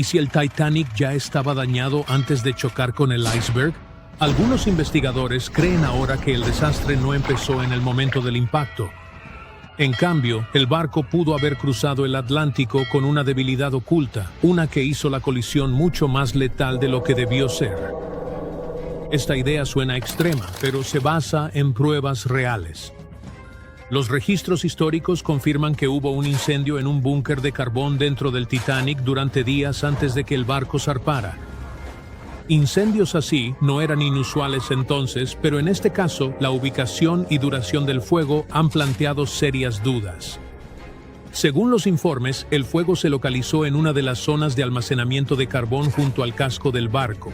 ¿Y si el Titanic ya estaba dañado antes de chocar con el iceberg? Algunos investigadores creen ahora que el desastre no empezó en el momento del impacto. En cambio, el barco pudo haber cruzado el Atlántico con una debilidad oculta, una que hizo la colisión mucho más letal de lo que debió ser. Esta idea suena extrema, pero se basa en pruebas reales. Los registros históricos confirman que hubo un incendio en un búnker de carbón dentro del Titanic durante días antes de que el barco zarpara. Incendios así no eran inusuales entonces, pero en este caso, la ubicación y duración del fuego han planteado serias dudas. Según los informes, el fuego se localizó en una de las zonas de almacenamiento de carbón junto al casco del barco.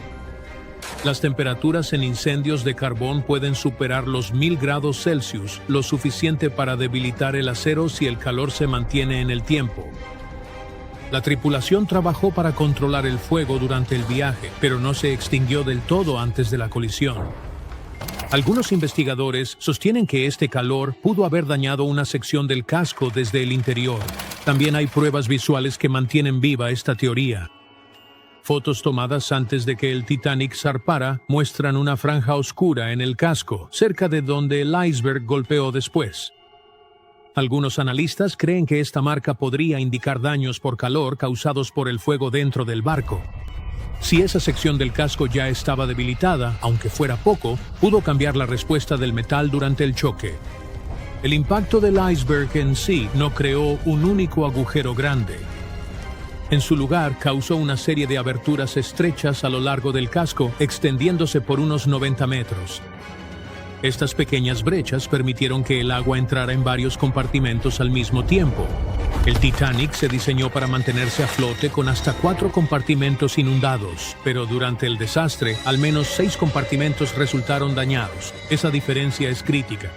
Las temperaturas en incendios de carbón pueden superar los 1000 grados Celsius, lo suficiente para debilitar el acero si el calor se mantiene en el tiempo. La tripulación trabajó para controlar el fuego durante el viaje, pero no se extinguió del todo antes de la colisión. Algunos investigadores sostienen que este calor pudo haber dañado una sección del casco desde el interior. También hay pruebas visuales que mantienen viva esta teoría. Fotos tomadas antes de que el Titanic zarpara muestran una franja oscura en el casco, cerca de donde el iceberg golpeó después. Algunos analistas creen que esta marca podría indicar daños por calor causados por el fuego dentro del barco. Si esa sección del casco ya estaba debilitada, aunque fuera poco, pudo cambiar la respuesta del metal durante el choque. El impacto del iceberg en sí no creó un único agujero grande. En su lugar, causó una serie de aberturas estrechas a lo largo del casco, extendiéndose por unos 90 metros. Estas pequeñas brechas permitieron que el agua entrara en varios compartimentos al mismo tiempo. El Titanic se diseñó para mantenerse a flote con hasta 4 compartimentos inundados, pero durante el desastre, al menos 6 compartimentos resultaron dañados. Esa diferencia es crítica.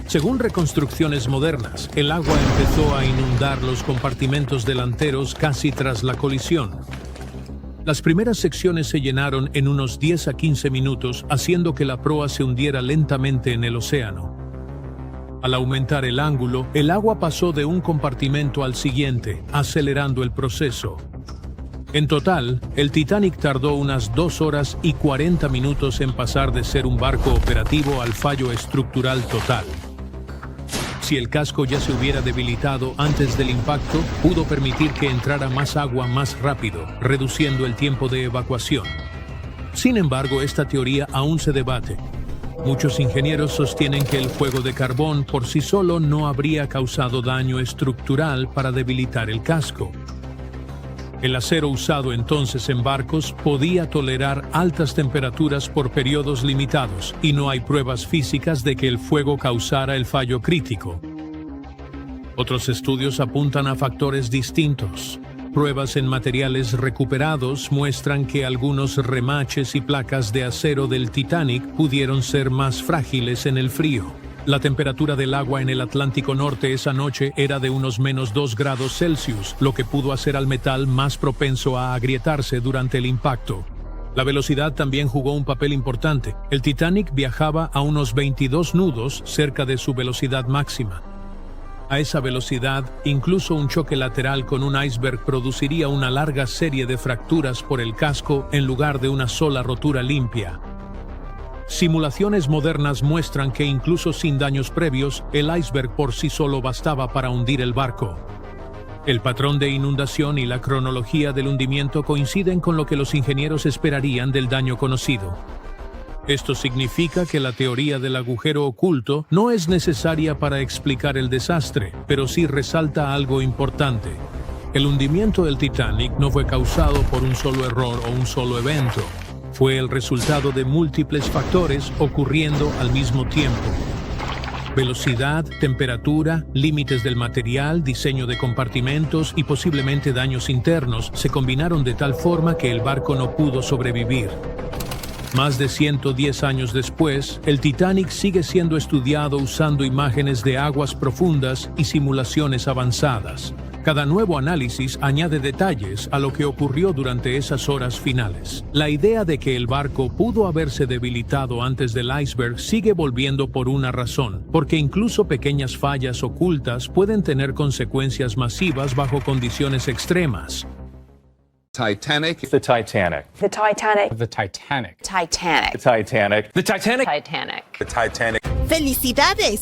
Según reconstrucciones modernas, el agua empezó a inundar los compartimentos delanteros casi tras la colisión. Las primeras secciones se llenaron en unos 10 a 15 minutos, haciendo que la proa se hundiera lentamente en el océano. Al aumentar el ángulo, el agua pasó de un compartimento al siguiente, acelerando el proceso. En total, el Titanic tardó unas 2 horas y 40 minutos en pasar de ser un barco operativo al fallo estructural total. Si el casco ya se hubiera debilitado antes del impacto, pudo permitir que entrara más agua más rápido, reduciendo el tiempo de evacuación. Sin embargo, esta teoría aún se debate. Muchos ingenieros sostienen que el fuego de carbón por sí solo no habría causado daño estructural para debilitar el casco. El acero usado entonces en barcos podía tolerar altas temperaturas por periodos limitados, y no hay pruebas físicas de que el fuego causara el fallo crítico. Otros estudios apuntan a factores distintos. Pruebas en materiales recuperados muestran que algunos remaches y placas de acero del Titanic pudieron ser más frágiles en el frío. La temperatura del agua en el Atlántico Norte esa noche era de unos menos 2 grados Celsius, lo que pudo hacer al metal más propenso a agrietarse durante el impacto. La velocidad también jugó un papel importante. El Titanic viajaba a unos 22 nudos cerca de su velocidad máxima. A esa velocidad, incluso un choque lateral con un iceberg produciría una larga serie de fracturas por el casco en lugar de una sola rotura limpia. Simulaciones modernas muestran que incluso sin daños previos, el iceberg por sí solo bastaba para hundir el barco. El patrón de inundación y la cronología del hundimiento coinciden con lo que los ingenieros esperarían del daño conocido. Esto significa que la teoría del agujero oculto no es necesaria para explicar el desastre, pero sí resalta algo importante. El hundimiento del Titanic no fue causado por un solo error o un solo evento. Fue el resultado de múltiples factores ocurriendo al mismo tiempo. Velocidad, temperatura, límites del material, diseño de compartimentos y posiblemente daños internos se combinaron de tal forma que el barco no pudo sobrevivir. Más de 110 años después, el Titanic sigue siendo estudiado usando imágenes de aguas profundas y simulaciones avanzadas. Cada nuevo análisis añade detalles a lo que ocurrió durante esas horas finales. La idea de que el barco pudo haberse debilitado antes del iceberg sigue volviendo por una razón, porque incluso pequeñas fallas ocultas pueden tener consecuencias masivas bajo condiciones extremas. Titanic. The Titanic. The Titanic. The Titanic. Titanic. The Titanic. The Titanic. Titanic. The Titanic. ¡Felicidades!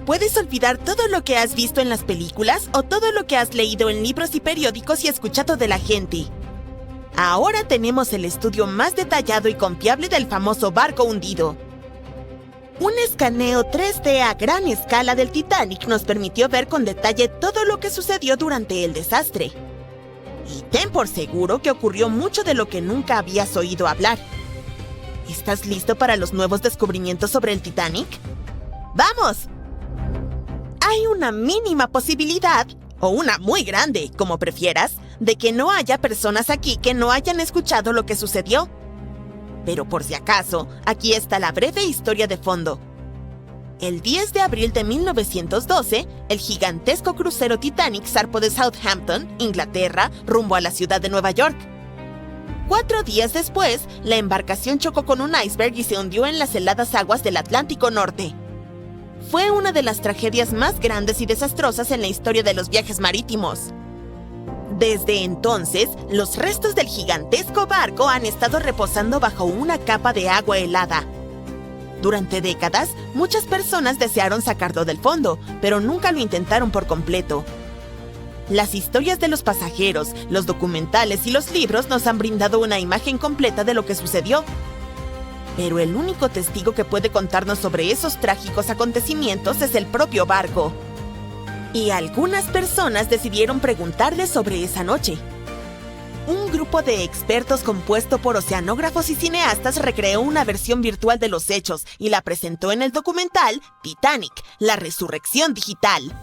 Puedes olvidar todo lo que has visto en las películas o todo lo que has leído en libros y periódicos y escuchado de la gente. Ahora tenemos el estudio más detallado y confiable del famoso barco hundido. Un escaneo 3D a gran escala del Titanic nos permitió ver con detalle todo lo que sucedió durante el desastre. Y ten por seguro que ocurrió mucho de lo que nunca habías oído hablar. ¿Estás listo para los nuevos descubrimientos sobre el Titanic? ¡Vamos! Hay una mínima posibilidad, o una muy grande, como prefieras, de que no haya personas aquí que no hayan escuchado lo que sucedió. Pero por si acaso, aquí está la breve historia de fondo. El 10 de abril de 1912, el gigantesco crucero Titanic zarpó de Southampton, Inglaterra, rumbo a la ciudad de Nueva York. 4 días después, la embarcación chocó con un iceberg y se hundió en las heladas aguas del Atlántico Norte. Fue una de las tragedias más grandes y desastrosas en la historia de los viajes marítimos. Desde entonces, los restos del gigantesco barco han estado reposando bajo una capa de agua helada. Durante décadas, muchas personas desearon sacarlo del fondo, pero nunca lo intentaron por completo. Las historias de los pasajeros, los documentales y los libros nos han brindado una imagen completa de lo que sucedió. Pero el único testigo que puede contarnos sobre esos trágicos acontecimientos es el propio barco. Y algunas personas decidieron preguntarle sobre esa noche. Un grupo de expertos compuesto por oceanógrafos y cineastas recreó una versión virtual de los hechos y la presentó en el documental Titanic, la resurrección digital.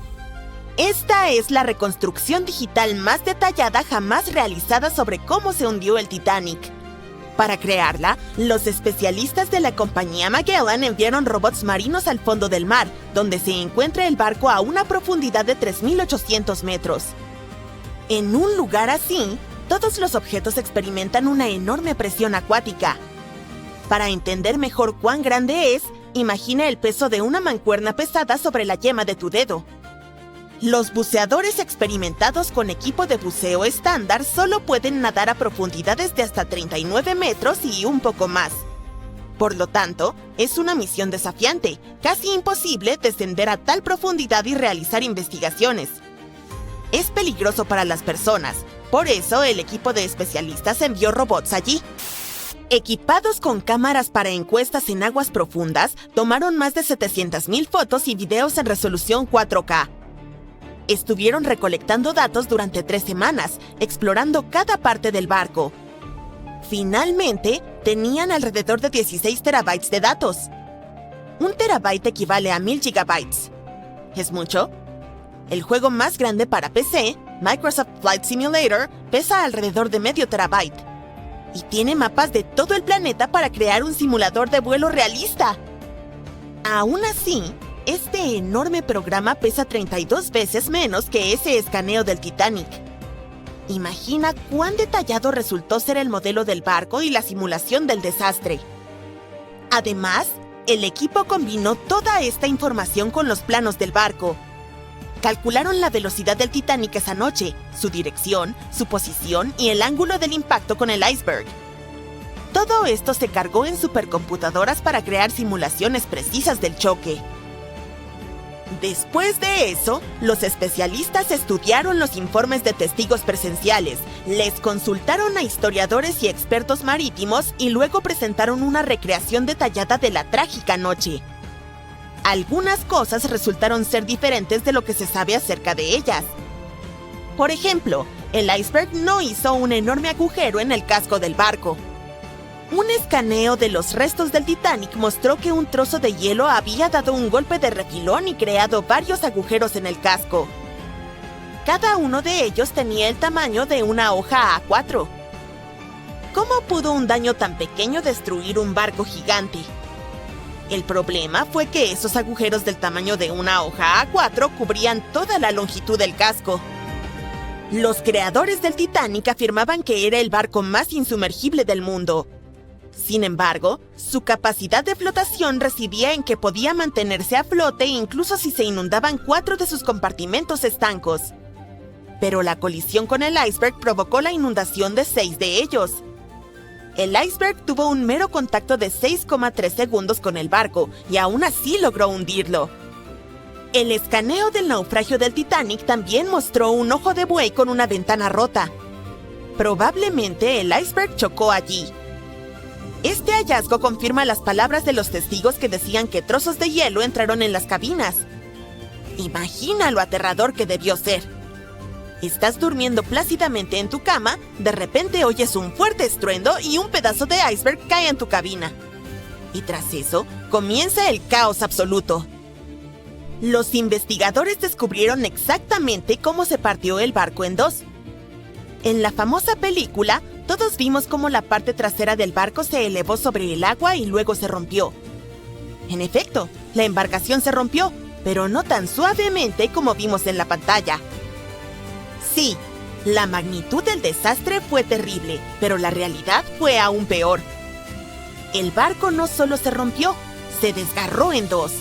Esta es la reconstrucción digital más detallada jamás realizada sobre cómo se hundió el Titanic. Para crearla, los especialistas de la compañía Magellan enviaron robots marinos al fondo del mar, donde se encuentra el barco a una profundidad de 3.800 metros. En un lugar así, todos los objetos experimentan una enorme presión acuática. Para entender mejor cuán grande es, imagina el peso de una mancuerna pesada sobre la yema de tu dedo. Los buceadores experimentados con equipo de buceo estándar solo pueden nadar a profundidades de hasta 39 metros y un poco más. Por lo tanto, es una misión desafiante, casi imposible descender a tal profundidad y realizar investigaciones. Es peligroso para las personas, por eso el equipo de especialistas envió robots allí. Equipados con cámaras para encuestas en aguas profundas, tomaron más de 700,000 fotos y videos en resolución 4K. Estuvieron recolectando datos durante 3 semanas, explorando cada parte del barco. Finalmente, tenían alrededor de 16 terabytes de datos. 1 terabyte equivale a 1000 gigabytes. ¿Es mucho? El juego más grande para PC, Microsoft Flight Simulator, pesa alrededor de medio terabyte. Y tiene mapas de todo el planeta para crear un simulador de vuelo realista. Aún así, este enorme programa pesa 32 veces menos que ese escaneo del Titanic. Imagina cuán detallado resultó ser el modelo del barco y la simulación del desastre. Además, el equipo combinó toda esta información con los planos del barco. Calcularon la velocidad del Titanic esa noche, su dirección, su posición y el ángulo del impacto con el iceberg. Todo esto se cargó en supercomputadoras para crear simulaciones precisas del choque. Después de eso, los especialistas estudiaron los informes de testigos presenciales, les consultaron a historiadores y expertos marítimos y luego presentaron una recreación detallada de la trágica noche. Algunas cosas resultaron ser diferentes de lo que se sabe acerca de ellas. Por ejemplo, el iceberg no hizo un enorme agujero en el casco del barco. Un escaneo de los restos del Titanic mostró que un trozo de hielo había dado un golpe de refilón y creado varios agujeros en el casco. Cada uno de ellos tenía el tamaño de una hoja A4. ¿Cómo pudo un daño tan pequeño destruir un barco gigante? El problema fue que esos agujeros del tamaño de una hoja A4 cubrían toda la longitud del casco. Los creadores del Titanic afirmaban que era el barco más insumergible del mundo. Sin embargo, su capacidad de flotación residía en que podía mantenerse a flote incluso si se inundaban 4 de sus compartimentos estancos. pero la colisión con el iceberg provocó la inundación de 6 de ellos. El iceberg tuvo un mero contacto de 6,3 segundos con el barco y aún así logró hundirlo. El escaneo del naufragio del Titanic también mostró un ojo de buey con una ventana rota. Probablemente el iceberg chocó allí. Este hallazgo confirma las palabras de los testigos que decían que trozos de hielo entraron en las cabinas. Imagina lo aterrador que debió ser. Estás durmiendo plácidamente en tu cama, de repente oyes un fuerte estruendo y un pedazo de iceberg cae en tu cabina. Y tras eso, comienza el caos absoluto. Los investigadores descubrieron exactamente cómo se partió el barco en dos. En la famosa película, todos vimos cómo la parte trasera del barco se elevó sobre el agua y luego se rompió. En efecto, la embarcación se rompió, pero no tan suavemente como vimos en la pantalla. Sí, la magnitud del desastre fue terrible, pero la realidad fue aún peor. El barco no solo se rompió, se desgarró en dos.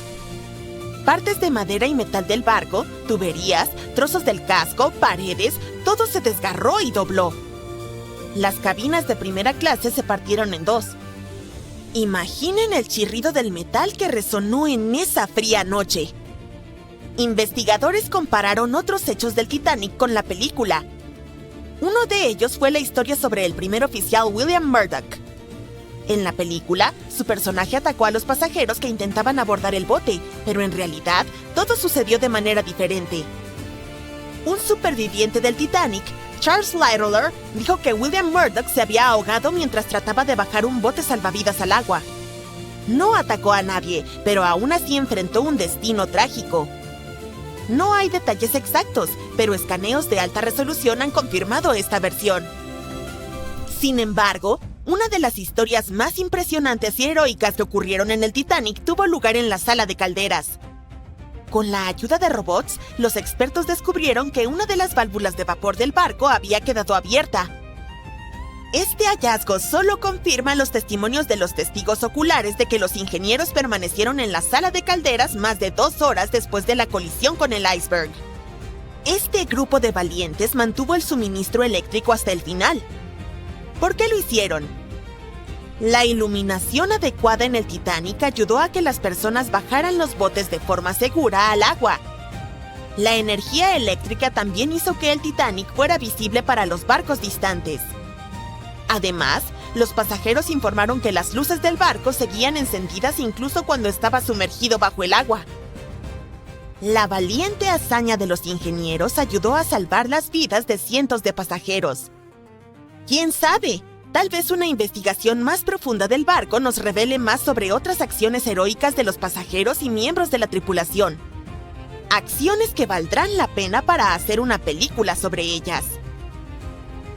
Partes de madera y metal del barco, tuberías, trozos del casco, paredes, todo se desgarró y dobló. Las cabinas de primera clase se partieron en dos. Imaginen el chirrido del metal que resonó en esa fría noche. Investigadores compararon otros hechos del Titanic con la película. Uno de ellos fue la historia sobre el primer oficial William Murdoch. En la película, su personaje atacó a los pasajeros que intentaban abordar el bote, pero en realidad, todo sucedió de manera diferente. Un superviviente del Titanic, Charles Littler, dijo que William Murdoch se había ahogado mientras trataba de bajar un bote salvavidas al agua. No atacó a nadie, pero aún así enfrentó un destino trágico. No hay detalles exactos, pero escaneos de alta resolución han confirmado esta versión. Sin embargo, una de las historias más impresionantes y heroicas que ocurrieron en el Titanic tuvo lugar en la sala de calderas. Con la ayuda de robots, los expertos descubrieron que una de las válvulas de vapor del barco había quedado abierta. Este hallazgo solo confirma los testimonios de los testigos oculares de que los ingenieros permanecieron en la sala de calderas más de 2 horas después de la colisión con el iceberg. Este grupo de valientes mantuvo el suministro eléctrico hasta el final. ¿Por qué lo hicieron? La iluminación adecuada en el Titanic ayudó a que las personas bajaran los botes de forma segura al agua. La energía eléctrica también hizo que el Titanic fuera visible para los barcos distantes. Además, los pasajeros informaron que las luces del barco seguían encendidas incluso cuando estaba sumergido bajo el agua. La valiente hazaña de los ingenieros ayudó a salvar las vidas de cientos de pasajeros. ¿Quién sabe? Tal vez una investigación más profunda del barco nos revele más sobre otras acciones heroicas de los pasajeros y miembros de la tripulación. Acciones que valdrán la pena para hacer una película sobre ellas.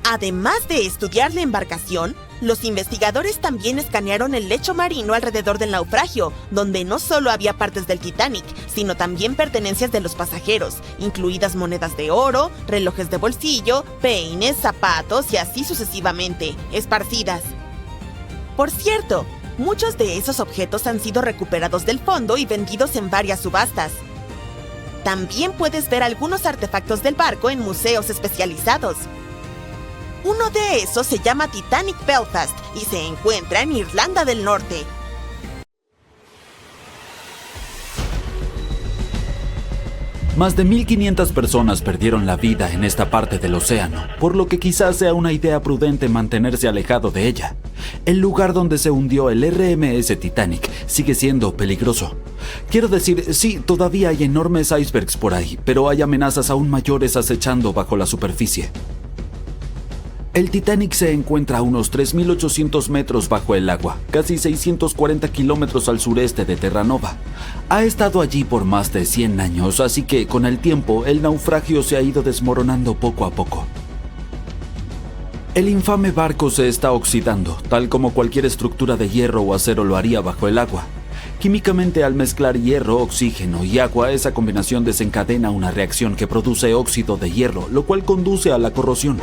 Además de estudiar la embarcación, los investigadores también escanearon el lecho marino alrededor del naufragio, donde no solo había partes del Titanic, sino también pertenencias de los pasajeros, incluidas monedas de oro, relojes de bolsillo, peines, zapatos y así sucesivamente, esparcidas. Por cierto, muchos de esos objetos han sido recuperados del fondo y vendidos en varias subastas. También puedes ver algunos artefactos del barco en museos especializados. Uno de esos se llama Titanic Belfast y se encuentra en Irlanda del Norte. Más de 1.500 personas perdieron la vida en esta parte del océano, por lo que quizás sea una idea prudente mantenerse alejado de ella. El lugar donde se hundió el RMS Titanic sigue siendo peligroso. Quiero decir, sí, todavía hay enormes icebergs por ahí, pero hay amenazas aún mayores acechando bajo la superficie. El Titanic se encuentra a unos 3.800 metros bajo el agua, casi 640 kilómetros al sureste de Terranova. Ha estado allí por más de 100 años, así que con el tiempo el naufragio se ha ido desmoronando poco a poco. El infame barco se está oxidando, tal como cualquier estructura de hierro o acero lo haría bajo el agua. Químicamente, al mezclar hierro, oxígeno y agua, esa combinación desencadena una reacción que produce óxido de hierro, lo cual conduce a la corrosión.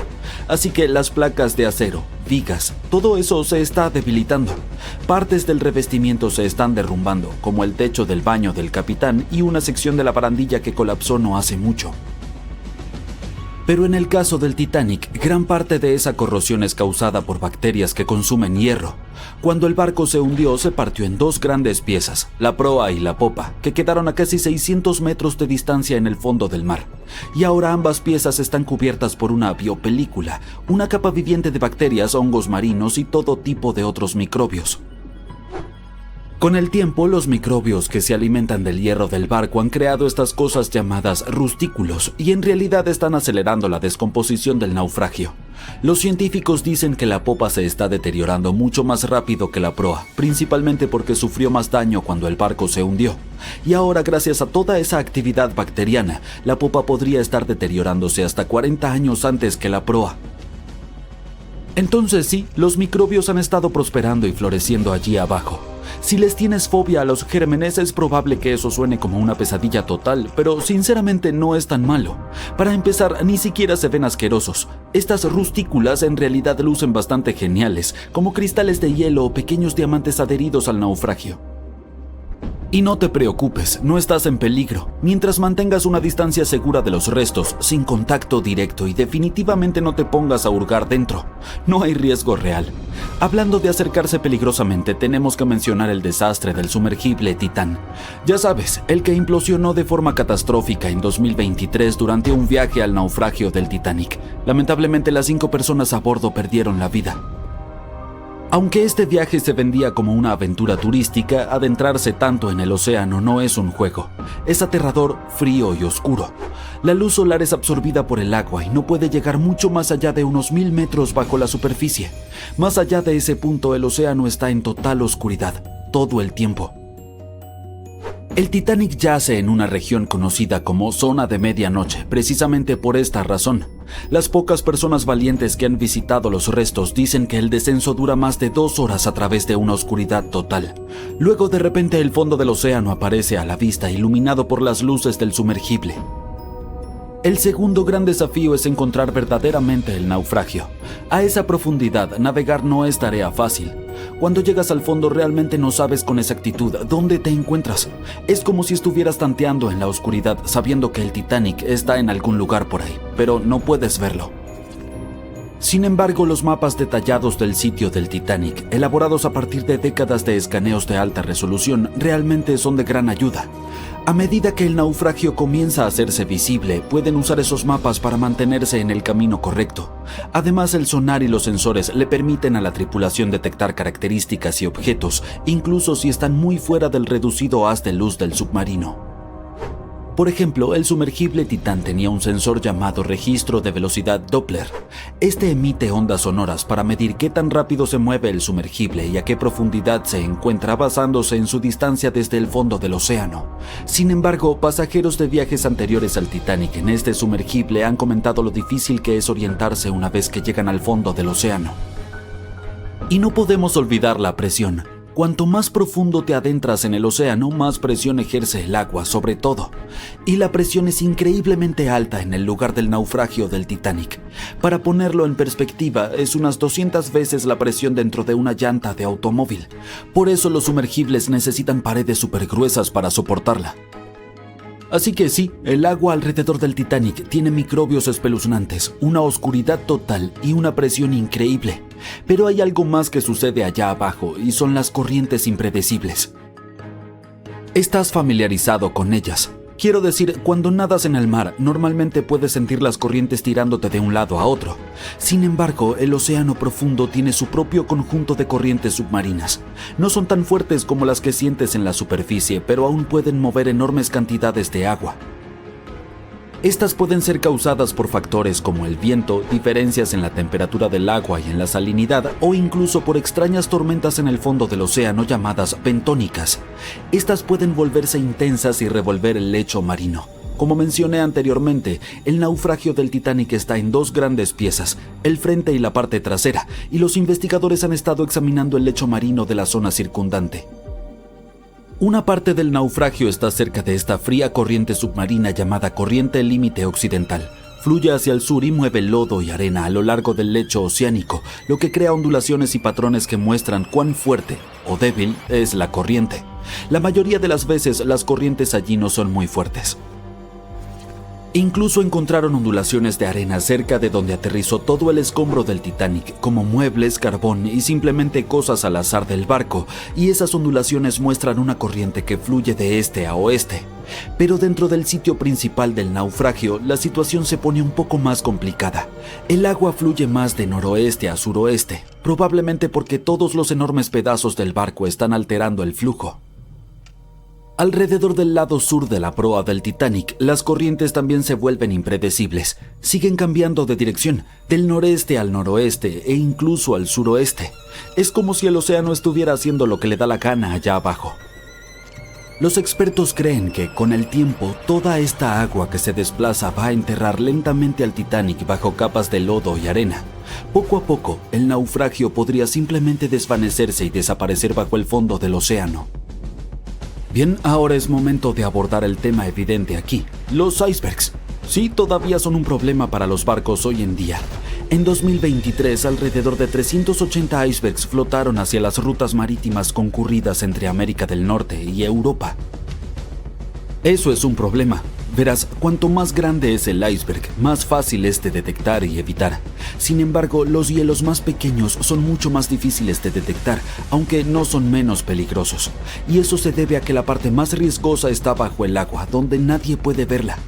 Así que las placas de acero, vigas, todo eso se está debilitando. Partes del revestimiento se están derrumbando, como el techo del baño del capitán y una sección de la barandilla que colapsó no hace mucho. Pero en el caso del Titanic, gran parte de esa corrosión es causada por bacterias que consumen hierro. Cuando el barco se hundió, se partió en dos grandes piezas, la proa y la popa, que quedaron a casi 600 metros de distancia en el fondo del mar. Y ahora ambas piezas están cubiertas por una biopelícula, una capa viviente de bacterias, hongos marinos y todo tipo de otros microbios. Con el tiempo, los microbios que se alimentan del hierro del barco han creado estas cosas llamadas rustículos y en realidad están acelerando la descomposición del naufragio. Los científicos dicen que la popa se está deteriorando mucho más rápido que la proa, principalmente porque sufrió más daño cuando el barco se hundió. Y ahora, gracias a toda esa actividad bacteriana, la popa podría estar deteriorándose hasta 40 años antes que la proa. Entonces sí, los microbios han estado prosperando y floreciendo allí abajo. Si les tienes fobia a los gérmenes, es probable que eso suene como una pesadilla total, pero sinceramente no es tan malo. Para empezar, ni siquiera se ven asquerosos. Estas rustículas en realidad lucen bastante geniales, como cristales de hielo o pequeños diamantes adheridos al naufragio. Y no te preocupes, no estás en peligro. Mientras mantengas una distancia segura de los restos, sin contacto directo y definitivamente no te pongas a hurgar dentro. No hay riesgo real. Hablando de acercarse peligrosamente, tenemos que mencionar el desastre del sumergible Titán. Ya sabes, el que implosionó de forma catastrófica en 2023 durante un viaje al naufragio del Titanic. Lamentablemente, las 5 personas a bordo perdieron la vida. Aunque este viaje se vendía como una aventura turística, adentrarse tanto en el océano no es un juego. Es aterrador, frío y oscuro. La luz solar es absorbida por el agua y no puede llegar mucho más allá de unos 1000 metros bajo la superficie. Más allá de ese punto, el océano está en total oscuridad, todo el tiempo. El Titanic yace en una región conocida como Zona de Medianoche, precisamente por esta razón. Las pocas personas valientes que han visitado los restos dicen que el descenso dura más de 2 horas a través de una oscuridad total. Luego, de repente, el fondo del océano aparece a la vista, iluminado por las luces del sumergible. El segundo gran desafío es encontrar verdaderamente el naufragio. A esa profundidad, navegar no es tarea fácil. Cuando llegas al fondo realmente no sabes con exactitud dónde te encuentras. Es como si estuvieras tanteando en la oscuridad sabiendo que el Titanic está en algún lugar por ahí, pero no puedes verlo. Sin embargo, los mapas detallados del sitio del Titanic, elaborados a partir de décadas de escaneos de alta resolución, realmente son de gran ayuda. A medida que el naufragio comienza a hacerse visible, pueden usar esos mapas para mantenerse en el camino correcto. Además, el sonar y los sensores le permiten a la tripulación detectar características y objetos, incluso si están muy fuera del reducido haz de luz del submarino. Por ejemplo, el sumergible Titán tenía un sensor llamado registro de velocidad Doppler. Este emite ondas sonoras para medir qué tan rápido se mueve el sumergible y a qué profundidad se encuentra basándose en su distancia desde el fondo del océano. Sin embargo, pasajeros de viajes anteriores al Titanic en este sumergible han comentado lo difícil que es orientarse una vez que llegan al fondo del océano. Y no podemos olvidar la presión. Cuanto más profundo te adentras en el océano, más presión ejerce el agua sobre todo. Y la presión es increíblemente alta en el lugar del naufragio del Titanic. Para ponerlo en perspectiva, es unas 200 veces la presión dentro de una llanta de automóvil. Por eso los sumergibles necesitan paredes súper gruesas para soportarla. Así que sí, el agua alrededor del Titanic tiene microbios espeluznantes, una oscuridad total y una presión increíble. Pero hay algo más que sucede allá abajo y son las corrientes impredecibles. Estás familiarizado con ellas. Quiero decir, cuando nadas en el mar, normalmente puedes sentir las corrientes tirándote de un lado a otro. Sin embargo, el océano profundo tiene su propio conjunto de corrientes submarinas. No son tan fuertes como las que sientes en la superficie, pero aún pueden mover enormes cantidades de agua. Estas pueden ser causadas por factores como el viento, diferencias en la temperatura del agua y en la salinidad, o incluso por extrañas tormentas en el fondo del océano llamadas bentónicas. Estas pueden volverse intensas y revolver el lecho marino. Como mencioné anteriormente, el naufragio del Titanic está en 2 grandes piezas, el frente y la parte trasera, y los investigadores han estado examinando el lecho marino de la zona circundante. Una parte del naufragio está cerca de esta fría corriente submarina llamada corriente límite occidental. Fluye hacia el sur y mueve lodo y arena a lo largo del lecho oceánico, lo que crea ondulaciones y patrones que muestran cuán fuerte o débil es la corriente. La mayoría de las veces las corrientes allí no son muy fuertes. Incluso encontraron ondulaciones de arena cerca de donde aterrizó todo el escombro del Titanic, como muebles, carbón y simplemente cosas al azar del barco, y esas ondulaciones muestran una corriente que fluye de este a oeste. Pero dentro del sitio principal del naufragio, la situación se pone un poco más complicada. El agua fluye más de noroeste a suroeste, probablemente porque todos los enormes pedazos del barco están alterando el flujo. Alrededor del lado sur de la proa del Titanic, las corrientes también se vuelven impredecibles. Siguen cambiando de dirección, del noreste al noroeste e incluso al suroeste. Es como si el océano estuviera haciendo lo que le da la gana allá abajo. Los expertos creen que, con el tiempo, toda esta agua que se desplaza va a enterrar lentamente al Titanic bajo capas de lodo y arena. Poco a poco, el naufragio podría simplemente desvanecerse y desaparecer bajo el fondo del océano. Bien, ahora es momento de abordar el tema evidente aquí, los icebergs. Sí, todavía son un problema para los barcos hoy en día. En 2023, alrededor de 380 icebergs flotaron hacia las rutas marítimas concurridas entre América del Norte y Europa. Eso es un problema. Verás, cuanto más grande es el iceberg, más fácil es de detectar y evitar. Sin embargo, los hielos más pequeños son mucho más difíciles de detectar, aunque no son menos peligrosos. Y eso se debe a que la parte más riesgosa está bajo el agua, donde nadie puede verla.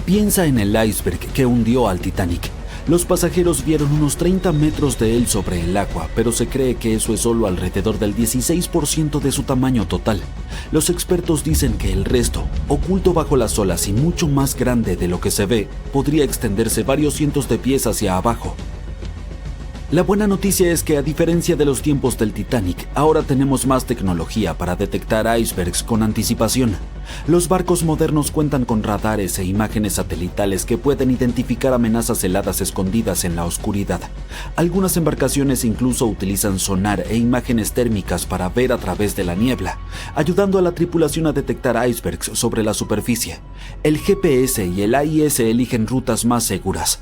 Piensa en el iceberg que hundió al Titanic. Los pasajeros vieron unos 30 metros de él sobre el agua, pero se cree que eso es solo alrededor del 16% de su tamaño total. Los expertos dicen que el resto, oculto bajo las olas y mucho más grande de lo que se ve, podría extenderse varios cientos de pies hacia abajo. La buena noticia es que, a diferencia de los tiempos del Titanic, ahora tenemos más tecnología para detectar icebergs con anticipación. Los barcos modernos cuentan con radares e imágenes satelitales que pueden identificar amenazas heladas escondidas en la oscuridad. Algunas embarcaciones incluso utilizan sonar e imágenes térmicas para ver a través de la niebla, ayudando a la tripulación a detectar icebergs sobre la superficie. El GPS y el AIS eligen rutas más seguras.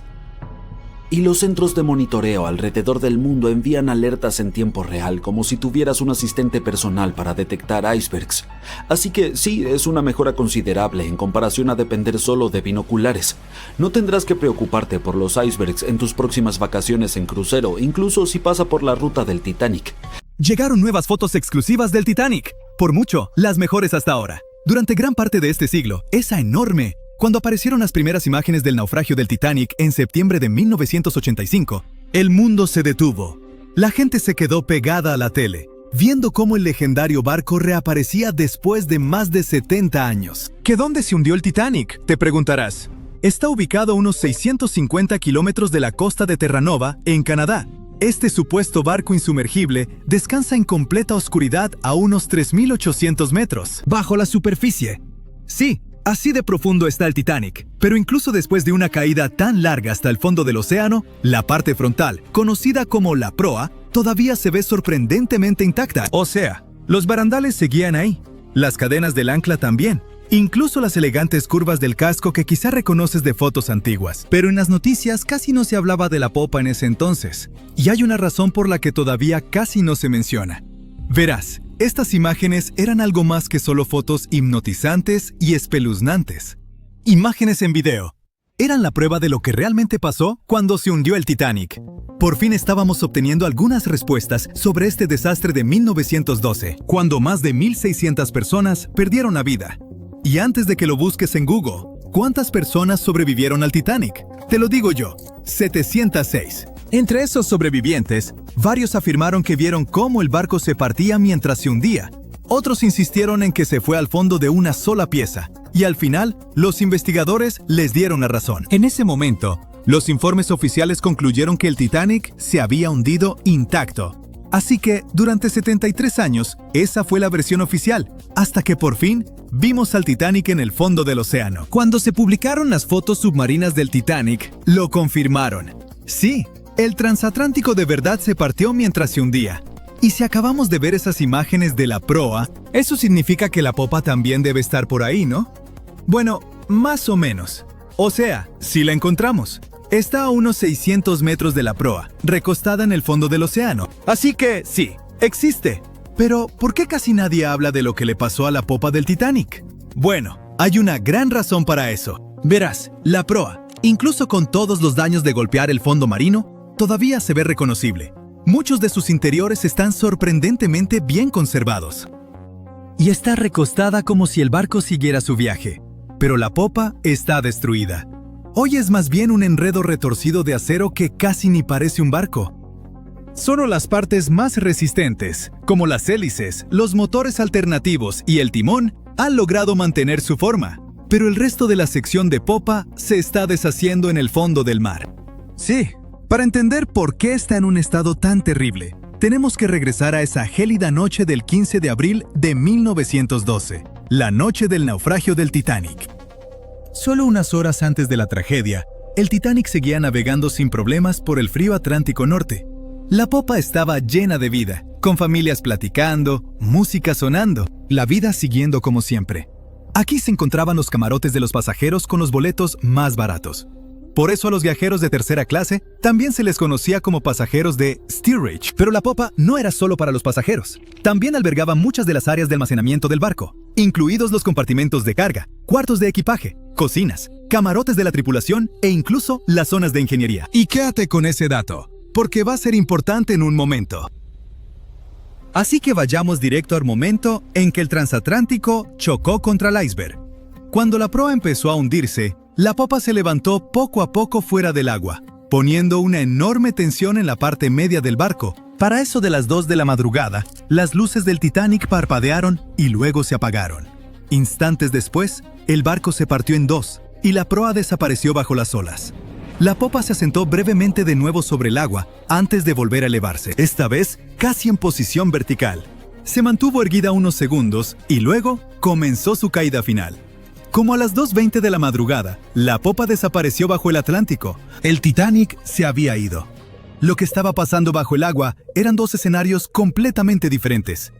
Y los centros de monitoreo alrededor del mundo envían alertas en tiempo real, como si tuvieras un asistente personal para detectar icebergs. Así que sí, es una mejora considerable en comparación a depender solo de binoculares. No tendrás que preocuparte por los icebergs en tus próximas vacaciones en crucero, incluso si pasa por la ruta del Titanic. Llegaron nuevas fotos exclusivas del Titanic. Por mucho, las mejores hasta ahora. Durante gran parte de este siglo, esa enorme... Cuando aparecieron las primeras imágenes del naufragio del Titanic en septiembre de 1985, el mundo se detuvo. La gente se quedó pegada a la tele, viendo cómo el legendario barco reaparecía después de más de 70 años. ¿Que dónde se hundió el Titanic?, te preguntarás. Está ubicado a unos 650 kilómetros de la costa de Terranova, en Canadá. Este supuesto barco insumergible descansa en completa oscuridad a unos 3.800 metros, bajo la superficie. Sí. Así de profundo está el Titanic, pero incluso después de una caída tan larga hasta el fondo del océano, la parte frontal, conocida como la proa, todavía se ve sorprendentemente intacta. O sea, los barandales seguían ahí, las cadenas del ancla también, incluso las elegantes curvas del casco que quizá reconoces de fotos antiguas. Pero en las noticias casi no se hablaba de la popa en ese entonces, y hay una razón por la que todavía casi no se menciona. Verás, estas imágenes eran algo más que solo fotos hipnotizantes y espeluznantes. Imágenes en video. Eran la prueba de lo que realmente pasó cuando se hundió el Titanic. Por fin estábamos obteniendo algunas respuestas sobre este desastre de 1912, cuando más de 1.600 personas perdieron la vida. Y antes de que lo busques en Google, ¿cuántas personas sobrevivieron al Titanic? Te lo digo yo, 706. Entre esos sobrevivientes, varios afirmaron que vieron cómo el barco se partía mientras se hundía. Otros insistieron en que se fue al fondo de una sola pieza. Y al final, los investigadores les dieron la razón. En ese momento, los informes oficiales concluyeron que el Titanic se había hundido intacto. Así que, durante 73 años, esa fue la versión oficial, hasta que por fin vimos al Titanic en el fondo del océano. Cuando se publicaron las fotos submarinas del Titanic, lo confirmaron. Sí, el transatlántico de verdad se partió mientras se hundía. Y si acabamos de ver esas imágenes de la proa, eso significa que la popa también debe estar por ahí, ¿no? Bueno, más o menos. O sea, si la encontramos. Está a unos 600 metros de la proa, recostada en el fondo del océano. Así que, sí, existe. Pero, ¿por qué casi nadie habla de lo que le pasó a la popa del Titanic? Bueno, hay una gran razón para eso. Verás, la proa, incluso con todos los daños de golpear el fondo marino, todavía se ve reconocible. Muchos de sus interiores están sorprendentemente bien conservados. Y está recostada como si el barco siguiera su viaje, pero la popa está destruida. Hoy es más bien un enredo retorcido de acero que casi ni parece un barco. Solo las partes más resistentes, como las hélices, los motores alternativos y el timón, han logrado mantener su forma, pero el resto de la sección de popa se está deshaciendo en el fondo del mar. Sí, para entender por qué está en un estado tan terrible, tenemos que regresar a esa gélida noche del 15 de abril de 1912, la noche del naufragio del Titanic. Solo unas horas antes de la tragedia, el Titanic seguía navegando sin problemas por el frío Atlántico Norte. La popa estaba llena de vida, con familias platicando, música sonando, la vida siguiendo como siempre. Aquí se encontraban los camarotes de los pasajeros con los boletos más baratos. Por eso a los viajeros de tercera clase también se les conocía como pasajeros de steerage. Pero la popa no era solo para los pasajeros. También albergaba muchas de las áreas de almacenamiento del barco, incluidos los compartimentos de carga, cuartos de equipaje, cocinas, camarotes de la tripulación e incluso las zonas de ingeniería. Y quédate con ese dato, porque va a ser importante en un momento. Así que vayamos directo al momento en que el transatlántico chocó contra el iceberg. Cuando la proa empezó a hundirse, la popa se levantó poco a poco fuera del agua, poniendo una enorme tensión en la parte media del barco. Para eso de las 2 de la madrugada, las luces del Titanic parpadearon y luego se apagaron. Instantes después, el barco se partió en dos y la proa desapareció bajo las olas. La popa se asentó brevemente de nuevo sobre el agua antes de volver a elevarse, esta vez casi en posición vertical. Se mantuvo erguida unos segundos y luego comenzó su caída final. Como a las 2:20 de la madrugada, la popa desapareció bajo el Atlántico. El Titanic se había ido. Lo que estaba pasando bajo el agua eran dos escenarios completamente diferentes.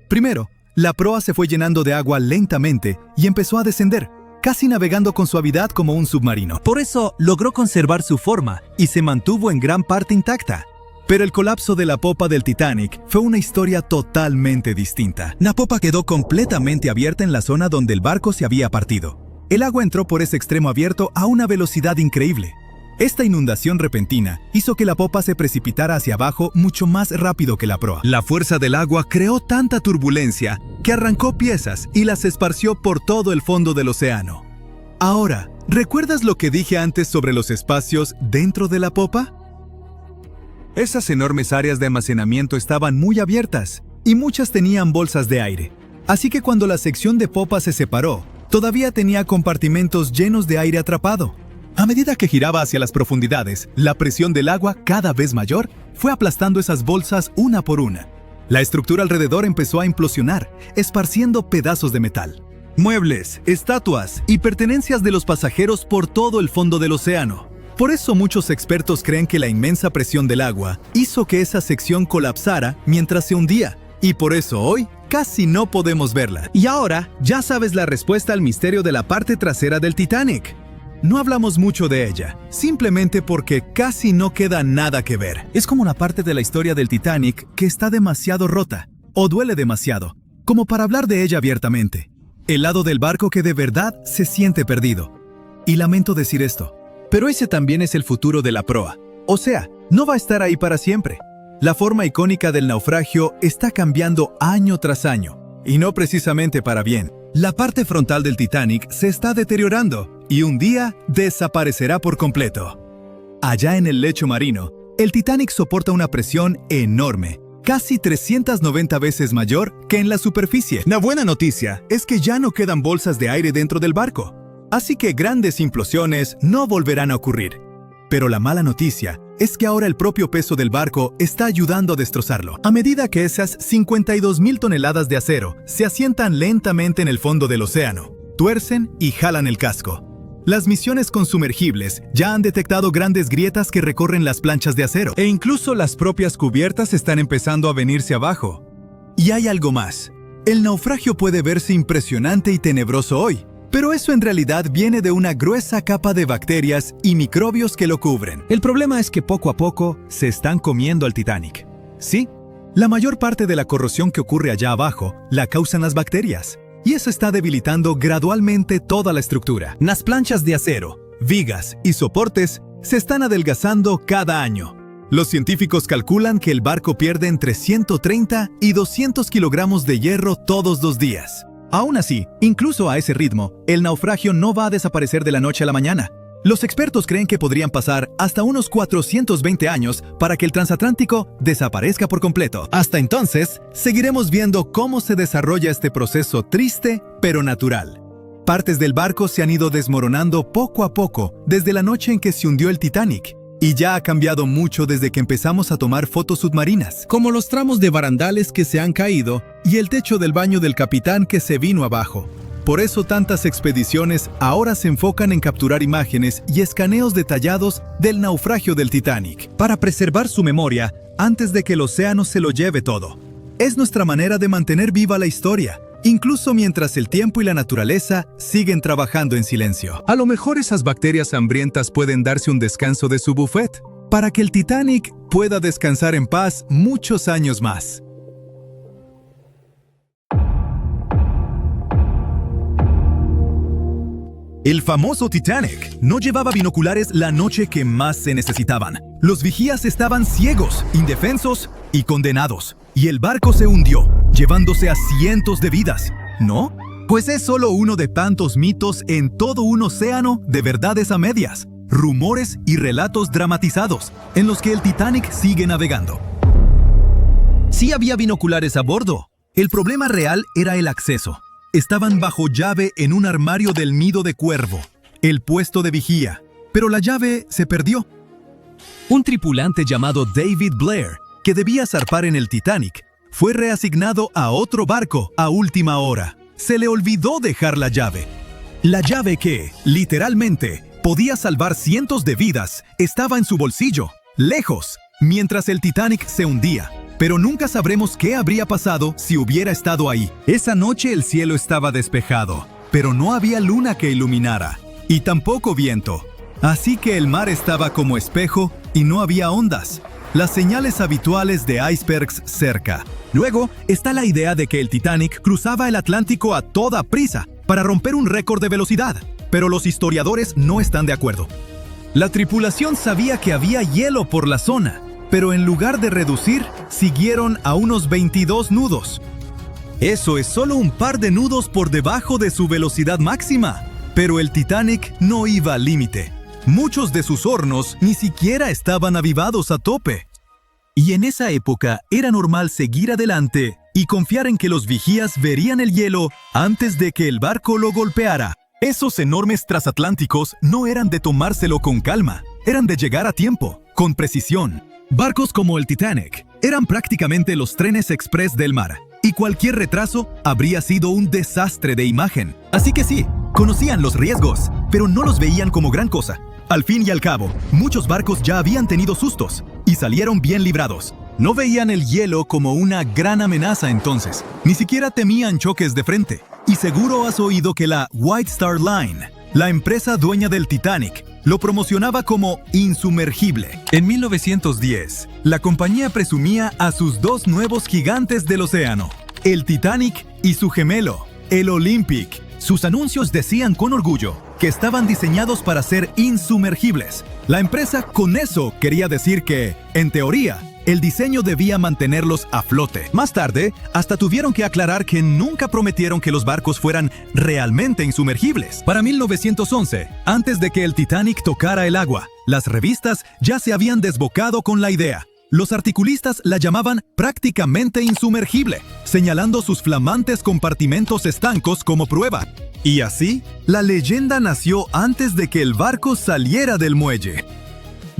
Primero, la proa se fue llenando de agua lentamente y empezó a descender, casi navegando con suavidad como un submarino. Por eso logró conservar su forma y se mantuvo en gran parte intacta. Pero el colapso de la popa del Titanic fue una historia totalmente distinta. La popa quedó completamente abierta en la zona donde el barco se había partido. El agua entró por ese extremo abierto a una velocidad increíble. Esta inundación repentina hizo que la popa se precipitara hacia abajo mucho más rápido que la proa. La fuerza del agua creó tanta turbulencia que arrancó piezas y las esparció por todo el fondo del océano. Ahora, ¿recuerdas lo que dije antes sobre los espacios dentro de la popa? Esas enormes áreas de almacenamiento estaban muy abiertas y muchas tenían bolsas de aire. Así que cuando la sección de popa se separó, todavía tenía compartimentos llenos de aire atrapado. A medida que giraba hacia las profundidades, la presión del agua, cada vez mayor, fue aplastando esas bolsas una por una. La estructura alrededor empezó a implosionar, esparciendo pedazos de metal. Muebles, estatuas y pertenencias de los pasajeros por todo el fondo del océano. Por eso muchos expertos creen que la inmensa presión del agua hizo que esa sección colapsara mientras se hundía, y por eso hoy casi no podemos verla. Y ahora ya sabes la respuesta al misterio de la parte trasera del Titanic. No hablamos mucho de ella, simplemente porque casi no queda nada que ver. Es como una parte de la historia del Titanic que está demasiado rota, o duele demasiado, como para hablar de ella abiertamente. El lado del barco que de verdad se siente perdido. Y lamento decir esto, pero ese también es el futuro de la proa. O sea, no va a estar ahí para siempre. La forma icónica del naufragio está cambiando año tras año, y no precisamente para bien. La parte frontal del Titanic se está deteriorando, y un día desaparecerá por completo. Allá en el lecho marino, el Titanic soporta una presión enorme, casi 390 veces mayor que en la superficie. La buena noticia es que ya no quedan bolsas de aire dentro del barco. Así que grandes implosiones no volverán a ocurrir. Pero la mala noticia es que ahora el propio peso del barco está ayudando a destrozarlo. A medida que esas 52,000 toneladas de acero se asientan lentamente en el fondo del océano, tuercen y jalan el casco. Las misiones con sumergibles ya han detectado grandes grietas que recorren las planchas de acero. E incluso las propias cubiertas están empezando a venirse abajo. Y hay algo más. El naufragio puede verse impresionante y tenebroso hoy, pero eso en realidad viene de una gruesa capa de bacterias y microbios que lo cubren. El problema es que poco a poco se están comiendo al Titanic. Sí, la mayor parte de la corrosión que ocurre allá abajo la causan las bacterias. y eso está debilitando gradualmente toda la estructura. Las planchas de acero, vigas y soportes se están adelgazando cada año. Los científicos calculan que el barco pierde entre 130 y 200 kilogramos de hierro todos los días. Aún así, incluso a ese ritmo, el naufragio no va a desaparecer de la noche a la mañana. Los expertos creen que podrían pasar hasta unos 420 años para que el transatlántico desaparezca por completo. Hasta entonces, seguiremos viendo cómo se desarrolla este proceso triste pero natural. Partes del barco se han ido desmoronando poco a poco desde la noche en que se hundió el Titanic, y ya ha cambiado mucho desde que empezamos a tomar fotos submarinas, como los tramos de barandales que se han caído y el techo del baño del capitán que se vino abajo. Por eso tantas expediciones ahora se enfocan en capturar imágenes y escaneos detallados del naufragio del Titanic, para preservar su memoria antes de que el océano se lo lleve todo. Es nuestra manera de mantener viva la historia, incluso mientras el tiempo y la naturaleza siguen trabajando en silencio. A lo mejor esas bacterias hambrientas pueden darse un descanso de su buffet, para que el Titanic pueda descansar en paz muchos años más. El famoso Titanic no llevaba binoculares la noche que más se necesitaban. Los vigías estaban ciegos, indefensos y condenados. Y el barco se hundió, llevándose a cientos de vidas, ¿no? Pues es solo uno de tantos mitos en todo un océano de verdades a medias, rumores y relatos dramatizados en los que el Titanic sigue navegando. Sí había binoculares a bordo. El problema real era el acceso. Estaban bajo llave en un armario del nido de cuervo, el puesto de vigía, pero la llave se perdió. Un tripulante llamado David Blair, que debía zarpar en el Titanic, fue reasignado a otro barco a última hora. Se le olvidó dejar la llave. La llave que, literalmente, podía salvar cientos de vidas, estaba en su bolsillo, lejos, mientras el Titanic se hundía. Pero nunca sabremos qué habría pasado si hubiera estado ahí. Esa noche el cielo estaba despejado, pero no había luna que iluminara, y tampoco viento. Así que el mar estaba como espejo y no había ondas, las señales habituales de icebergs cerca. Luego está la idea de que el Titanic cruzaba el Atlántico a toda prisa para romper un récord de velocidad, pero los historiadores no están de acuerdo. La tripulación sabía que había hielo por la zona, pero en lugar de reducir, siguieron a unos 22 nudos. Eso es solo un par de nudos por debajo de su velocidad máxima, pero el Titanic no iba al límite. Muchos de sus hornos ni siquiera estaban avivados a tope. Y en esa época era normal seguir adelante y confiar en que los vigías verían el hielo antes de que el barco lo golpeara. Esos enormes transatlánticos no eran de tomárselo con calma, eran de llegar a tiempo, con precisión. Barcos como el Titanic eran prácticamente los trenes express del mar, y cualquier retraso habría sido un desastre de imagen. Así que sí, conocían los riesgos, pero no los veían como gran cosa. Al fin y al cabo, muchos barcos ya habían tenido sustos, y salieron bien librados. No veían el hielo como una gran amenaza entonces, ni siquiera temían choques de frente. Y seguro has oído que la White Star Line, la empresa dueña del Titanic, lo promocionaba como insumergible. En 1910, la compañía presumía a sus dos nuevos gigantes del océano, el Titanic y su gemelo, el Olympic. Sus anuncios decían con orgullo que estaban diseñados para ser insumergibles. La empresa con eso quería decir que, en teoría, el diseño debía mantenerlos a flote. Más tarde, hasta tuvieron que aclarar que nunca prometieron que los barcos fueran realmente insumergibles. Para 1911, antes de que el Titanic tocara el agua, las revistas ya se habían desbocado con la idea. Los articulistas la llamaban prácticamente insumergible, señalando sus flamantes compartimentos estancos como prueba. Y así, la leyenda nació antes de que el barco saliera del muelle.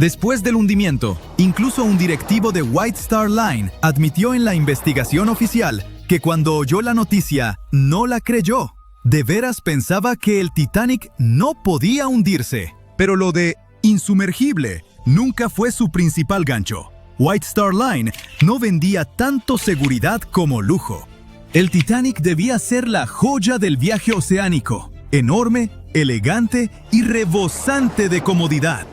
Después del hundimiento, incluso un directivo de White Star Line admitió en la investigación oficial que cuando oyó la noticia, no la creyó. De veras pensaba que el Titanic no podía hundirse. Pero lo de insumergible nunca fue su principal gancho. White Star Line no vendía tanto seguridad como lujo. El Titanic debía ser la joya del viaje oceánico, enorme, elegante y rebosante de comodidad.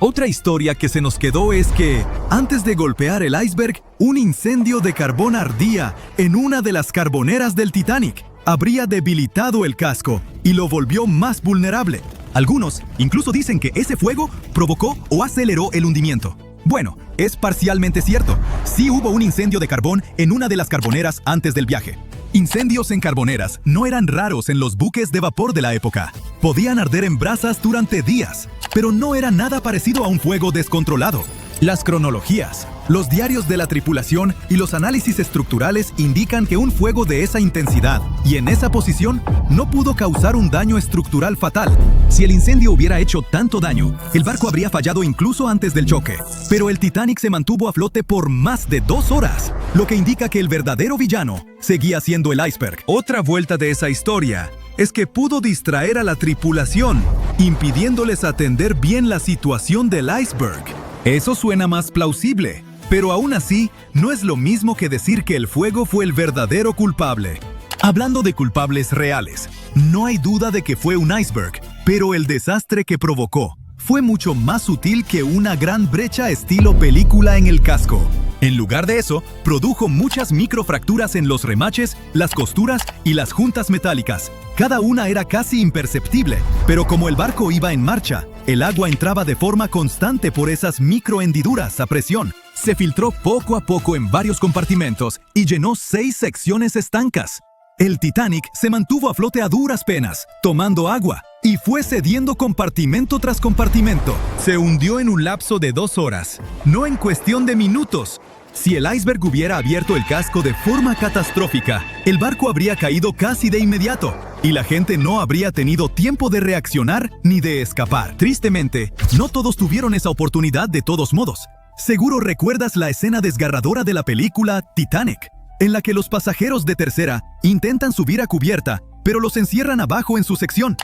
Otra historia que se nos quedó es que, antes de golpear el iceberg, un incendio de carbón ardía en una de las carboneras del Titanic. habría debilitado el casco y lo volvió más vulnerable. Algunos incluso dicen que ese fuego provocó o aceleró el hundimiento. Bueno, es parcialmente cierto. Sí hubo un incendio de carbón en una de las carboneras antes del viaje. Incendios en carboneras no eran raros en los buques de vapor de la época. Podían arder en brasas durante días, pero no era nada parecido a un fuego descontrolado. Las cronologías, los diarios de la tripulación y los análisis estructurales indican que un fuego de esa intensidad y en esa posición no pudo causar un daño estructural fatal. Si el incendio hubiera hecho tanto daño, el barco habría fallado incluso antes del choque. Pero el Titanic se mantuvo a flote por más de 2 horas, lo que indica que el verdadero villano seguía siendo el iceberg. Otra vuelta de esa historia es que pudo distraer a la tripulación, impidiéndoles atender bien la situación del iceberg. Eso suena más plausible, pero aún así no es lo mismo que decir que el fuego fue el verdadero culpable. Hablando de culpables reales, no hay duda de que fue un iceberg, pero el desastre que provocó fue mucho más sutil que una gran brecha estilo película en el casco. En lugar de eso, produjo muchas microfracturas en los remaches, las costuras y las juntas metálicas. Cada una era casi imperceptible, pero como el barco iba en marcha, el agua entraba de forma constante por esas microhendiduras a presión. Se filtró poco a poco en varios compartimentos y llenó 6 secciones estancas. El Titanic se mantuvo a flote a duras penas, tomando agua, y fue cediendo compartimento tras compartimento. Se hundió en un lapso de 2 horas, no en cuestión de minutos. Si el iceberg hubiera abierto el casco de forma catastrófica, el barco habría caído casi de inmediato, y la gente no habría tenido tiempo de reaccionar ni de escapar. Tristemente, no todos tuvieron esa oportunidad de todos modos. Seguro recuerdas la escena desgarradora de la película Titanic, en la que los pasajeros de tercera intentan subir a cubierta, pero los encierran abajo en su sección.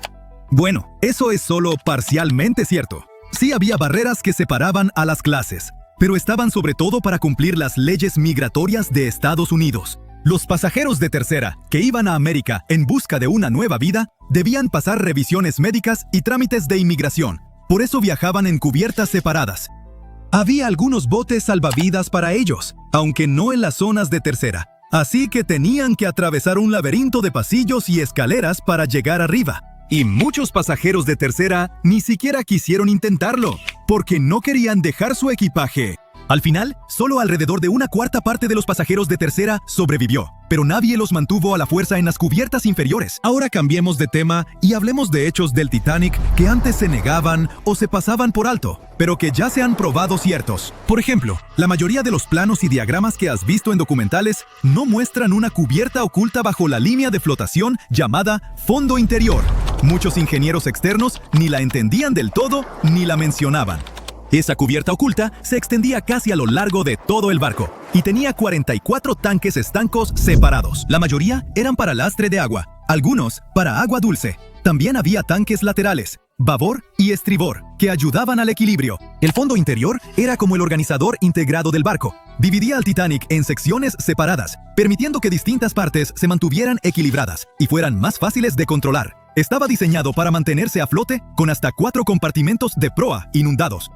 Bueno, eso es solo parcialmente cierto. Sí había barreras que separaban a las clases, pero estaban sobre todo para cumplir las leyes migratorias de Estados Unidos. Los pasajeros de tercera, que iban a América en busca de una nueva vida, debían pasar revisiones médicas y trámites de inmigración. Por eso viajaban en cubiertas separadas. Había algunos botes salvavidas para ellos, aunque no en las zonas de tercera. Así que tenían que atravesar un laberinto de pasillos y escaleras para llegar arriba. Y muchos pasajeros de tercera ni siquiera quisieron intentarlo, porque no querían dejar su equipaje. Al final, solo alrededor de 1/4 parte de los pasajeros de tercera sobrevivió, pero nadie los mantuvo a la fuerza en las cubiertas inferiores. Ahora cambiemos de tema y hablemos de hechos del Titanic que antes se negaban o se pasaban por alto, pero que ya se han probado ciertos. Por ejemplo, la mayoría de los planos y diagramas que has visto en documentales no muestran una cubierta oculta bajo la línea de flotación llamada fondo interior. Muchos ingenieros externos ni la entendían del todo ni la mencionaban. Esa cubierta oculta se extendía casi a lo largo de todo el barco y tenía 44 tanques estancos separados. La mayoría eran para lastre de agua, algunos para agua dulce. También había tanques laterales, babor y estribor, que ayudaban al equilibrio. El fondo interior era como el organizador integrado del barco. Dividía al Titanic en secciones separadas, permitiendo que distintas partes se mantuvieran equilibradas y fueran más fáciles de controlar. Estaba diseñado para mantenerse a flote con hasta 4 compartimentos de proa inundados.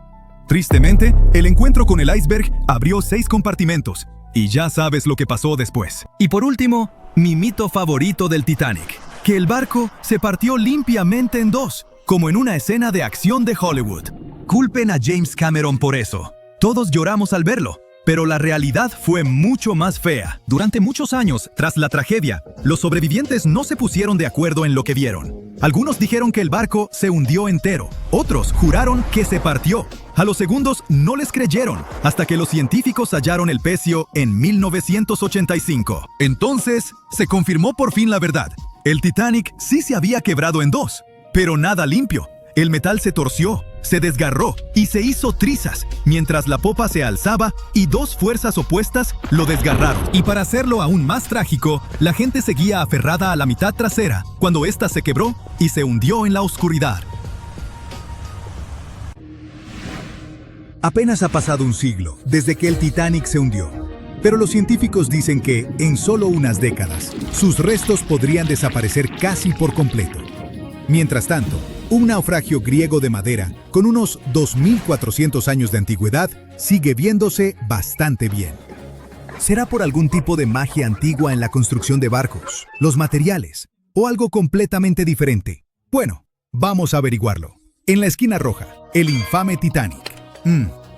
Tristemente, el encuentro con el iceberg abrió 6 compartimentos, y ya sabes lo que pasó después. Y por último, mi mito favorito del Titanic, que el barco se partió limpiamente en 2, como en una escena de acción de Hollywood. Culpen a James Cameron por eso. Todos lloramos al verlo, pero la realidad fue mucho más fea. Durante muchos años, tras la tragedia, los sobrevivientes no se pusieron de acuerdo en lo que vieron. Algunos dijeron que el barco se hundió entero, otros juraron que se partió. A los segundos no les creyeron, hasta que los científicos hallaron el pecio en 1985. Entonces, se confirmó por fin la verdad. El Titanic sí se había quebrado en 2, pero nada limpio. El metal se torció, se desgarró y se hizo trizas, mientras la popa se alzaba y 2 fuerzas opuestas lo desgarraron. Y para hacerlo aún más trágico, la gente seguía aferrada a la mitad trasera, cuando ésta se quebró y se hundió en la oscuridad. Apenas ha pasado un siglo desde que el Titanic se hundió, pero los científicos dicen que, en solo unas décadas, sus restos podrían desaparecer casi por completo. Mientras tanto, un naufragio griego de madera, con unos 2.400 años de antigüedad, sigue viéndose bastante bien. ¿Será por algún tipo de magia antigua en la construcción de barcos, los materiales, o algo completamente diferente? Bueno, vamos a averiguarlo. En la esquina roja, el infame Titanic.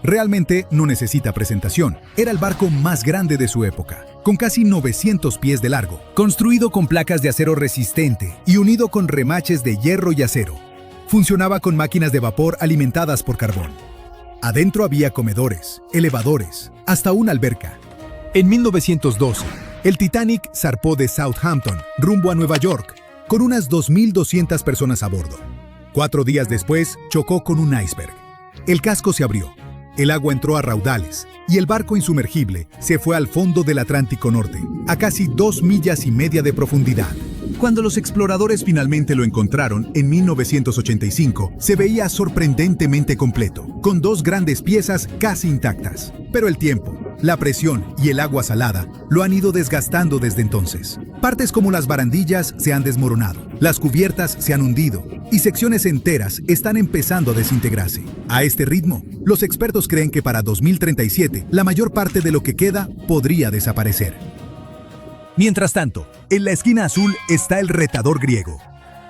Realmente no necesita presentación. Era el barco más grande de su época, con casi 900 pies de largo, construido con placas de acero resistente y unido con remaches de hierro y acero. Funcionaba con máquinas de vapor alimentadas por carbón. Adentro había comedores, elevadores, hasta una alberca. En 1912, el Titanic zarpó de Southampton rumbo a Nueva York, con unas 2.200 personas a bordo. 4 días después, chocó con un iceberg. El casco se abrió, el agua entró a raudales y el barco insumergible se fue al fondo del Atlántico Norte, a casi 2,5 millas de profundidad. Cuando los exploradores finalmente lo encontraron en 1985, se veía sorprendentemente completo, con 2 grandes piezas casi intactas. Pero el tiempo, la presión y el agua salada lo han ido desgastando desde entonces. Partes como las barandillas se han desmoronado, las cubiertas se han hundido y secciones enteras están empezando a desintegrarse. A este ritmo, los expertos creen que para 2037 la mayor parte de lo que queda podría desaparecer. Mientras tanto, en la esquina azul está el retador griego.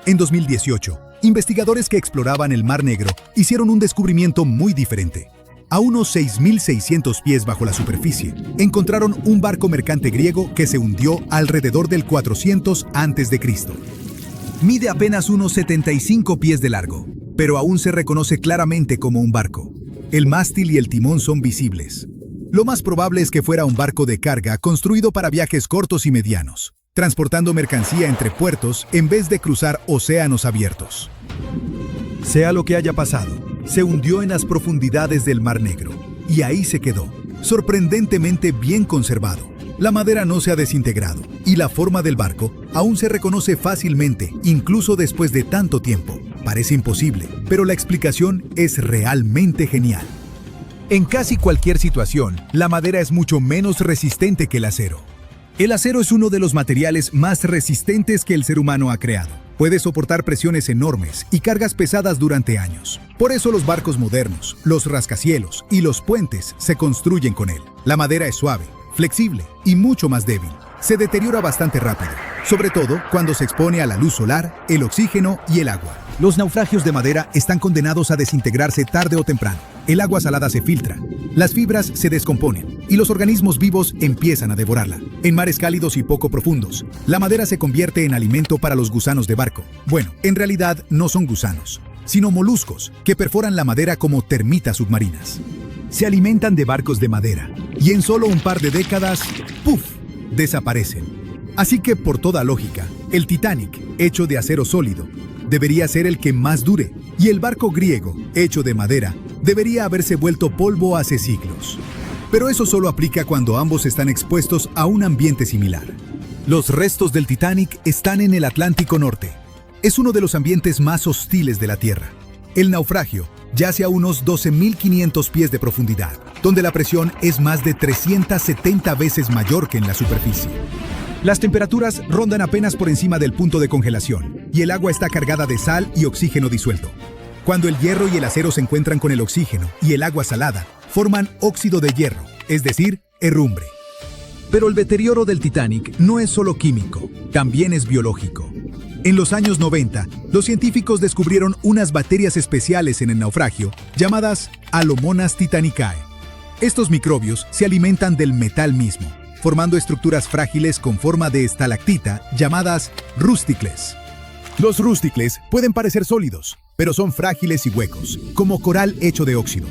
En 2018, investigadores que exploraban el Mar Negro hicieron un descubrimiento muy diferente. A unos 6.600 pies bajo la superficie, encontraron un barco mercante griego que se hundió alrededor del 400 a.C. Mide apenas unos 75 pies de largo, pero aún se reconoce claramente como un barco. El mástil y el timón son visibles. Lo más probable es que fuera un barco de carga construido para viajes cortos y medianos, transportando mercancía entre puertos en vez de cruzar océanos abiertos. Sea lo que haya pasado, se hundió en las profundidades del Mar Negro, y ahí se quedó, sorprendentemente bien conservado. La madera no se ha desintegrado, y la forma del barco aún se reconoce fácilmente, incluso después de tanto tiempo. Parece imposible, pero la explicación es realmente genial. En casi cualquier situación, la madera es mucho menos resistente que el acero. El acero es uno de los materiales más resistentes que el ser humano ha creado. Puede soportar presiones enormes y cargas pesadas durante años. Por eso los barcos modernos, los rascacielos y los puentes se construyen con él. La madera es suave, flexible y mucho más débil. Se deteriora bastante rápido, sobre todo cuando se expone a la luz solar, el oxígeno y el agua. Los naufragios de madera están condenados a desintegrarse tarde o temprano. El agua salada se filtra, las fibras se descomponen y los organismos vivos empiezan a devorarla. En mares cálidos y poco profundos, la madera se convierte en alimento para los gusanos de barco. Bueno, en realidad no son gusanos, sino moluscos que perforan la madera como termitas submarinas. Se alimentan de barcos de madera y en solo un par de décadas, ¡puf!, desaparecen. Así que, por toda lógica, el Titanic, hecho de acero sólido, debería ser el que más dure, y el barco griego, hecho de madera, debería haberse vuelto polvo hace siglos. Pero eso solo aplica cuando ambos están expuestos a un ambiente similar. Los restos del Titanic están en el Atlántico Norte. Es uno de los ambientes más hostiles de la Tierra. El naufragio yace a unos 12.500 pies de profundidad, donde la presión es más de 370 veces mayor que en la superficie. Las temperaturas rondan apenas por encima del punto de congelación, y el agua está cargada de sal y oxígeno disuelto. Cuando el hierro y el acero se encuentran con el oxígeno y el agua salada, forman óxido de hierro, es decir, herrumbre. Pero el deterioro del Titanic no es solo químico, también es biológico. En los años 90, los científicos descubrieron unas bacterias especiales en el naufragio llamadas Alomonas titanicae. Estos microbios se alimentan del metal mismo, formando estructuras frágiles con forma de estalactita llamadas rústicles. Los rústicles pueden parecer sólidos, pero son frágiles y huecos, como coral hecho de óxido.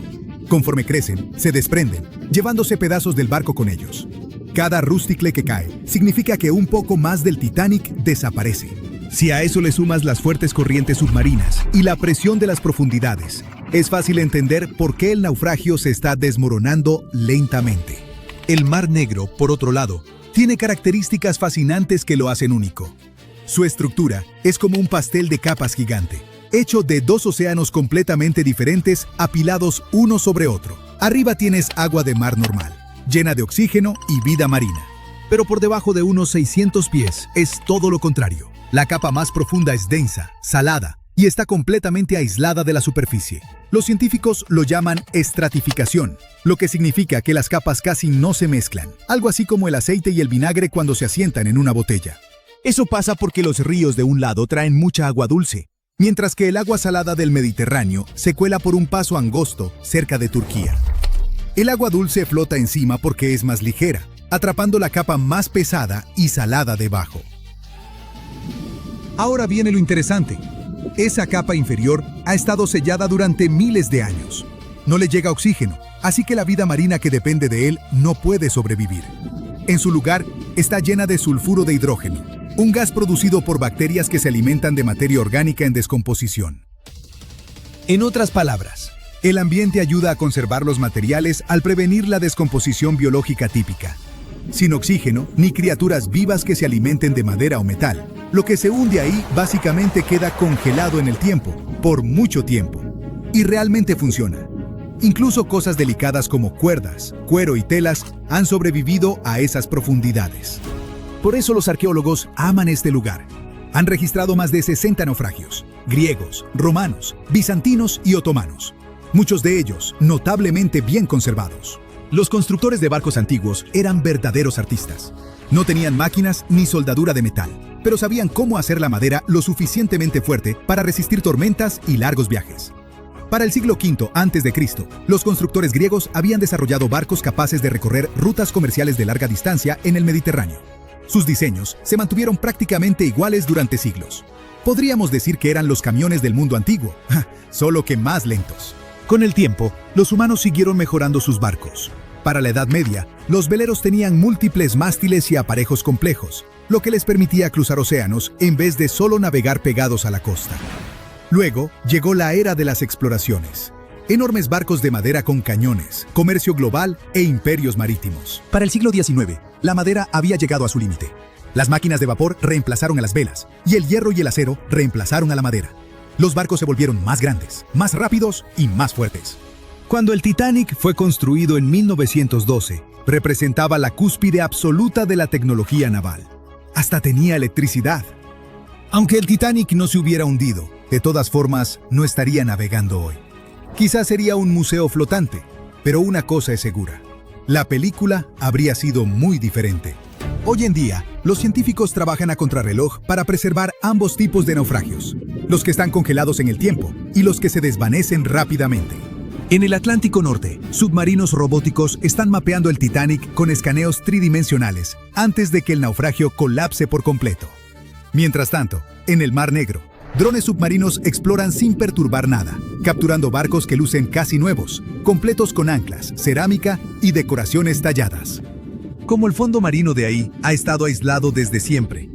Conforme crecen, se desprenden, llevándose pedazos del barco con ellos. Cada rústicle que cae significa que un poco más del Titanic desaparece. Si a eso le sumas las fuertes corrientes submarinas y la presión de las profundidades, es fácil entender por qué el naufragio se está desmoronando lentamente. El Mar Negro, por otro lado, tiene características fascinantes que lo hacen único. Su estructura es como un pastel de capas gigante, hecho de 2 océanos completamente diferentes apilados uno sobre otro. Arriba tienes agua de mar normal, llena de oxígeno y vida marina. Pero por debajo de unos 600 pies es todo lo contrario. La capa más profunda es densa, salada y está completamente aislada de la superficie. Los científicos lo llaman estratificación, lo que significa que las capas casi no se mezclan, algo así como el aceite y el vinagre cuando se asientan en una botella. Eso pasa porque los ríos de un lado traen mucha agua dulce, mientras que el agua salada del Mediterráneo se cuela por un paso angosto cerca de Turquía. El agua dulce flota encima porque es más ligera, atrapando la capa más pesada y salada debajo. Ahora viene lo interesante. Esa capa inferior ha estado sellada durante miles de años. No le llega oxígeno, así que la vida marina que depende de él no puede sobrevivir. En su lugar, está llena de sulfuro de hidrógeno, un gas producido por bacterias que se alimentan de materia orgánica en descomposición. En otras palabras, el ambiente ayuda a conservar los materiales al prevenir la descomposición biológica típica. Sin oxígeno, ni criaturas vivas que se alimenten de madera o metal. Lo que se hunde ahí básicamente queda congelado en el tiempo, por mucho tiempo. Y realmente funciona. Incluso cosas delicadas como cuerdas, cuero y telas han sobrevivido a esas profundidades. Por eso los arqueólogos aman este lugar. Han registrado más de 60 naufragios, griegos, romanos, bizantinos y otomanos. Muchos de ellos notablemente bien conservados. Los constructores de barcos antiguos eran verdaderos artistas. No tenían máquinas ni soldadura de metal, pero sabían cómo hacer la madera lo suficientemente fuerte para resistir tormentas y largos viajes. Para el siglo V a.C., los constructores griegos habían desarrollado barcos capaces de recorrer rutas comerciales de larga distancia en el Mediterráneo. Sus diseños se mantuvieron prácticamente iguales durante siglos. Podríamos decir que eran los camiones del mundo antiguo, solo que más lentos. Con el tiempo, los humanos siguieron mejorando sus barcos. Para la Edad Media, los veleros tenían múltiples mástiles y aparejos complejos, lo que les permitía cruzar océanos en vez de solo navegar pegados a la costa. Luego, llegó la era de las exploraciones. Enormes barcos de madera con cañones, comercio global e imperios marítimos. Para el siglo XIX, la madera había llegado a su límite. Las máquinas de vapor reemplazaron a las velas, y el hierro y el acero reemplazaron a la madera. Los barcos se volvieron más grandes, más rápidos y más fuertes. Cuando el Titanic fue construido en 1912, representaba la cúspide absoluta de la tecnología naval. Hasta tenía electricidad. Aunque el Titanic no se hubiera hundido, de todas formas, no estaría navegando hoy. Quizás sería un museo flotante, pero una cosa es segura. La película habría sido muy diferente. Hoy en día, los científicos trabajan a contrarreloj para preservar ambos tipos de naufragios, los que están congelados en el tiempo y los que se desvanecen rápidamente. En el Atlántico Norte, submarinos robóticos están mapeando el Titanic con escaneos tridimensionales antes de que el naufragio colapse por completo. Mientras tanto, en el Mar Negro, drones submarinos exploran sin perturbar nada, capturando barcos que lucen casi nuevos, completos con anclas, cerámica y decoraciones talladas. Como el fondo marino de ahí ha estado aislado desde siempre.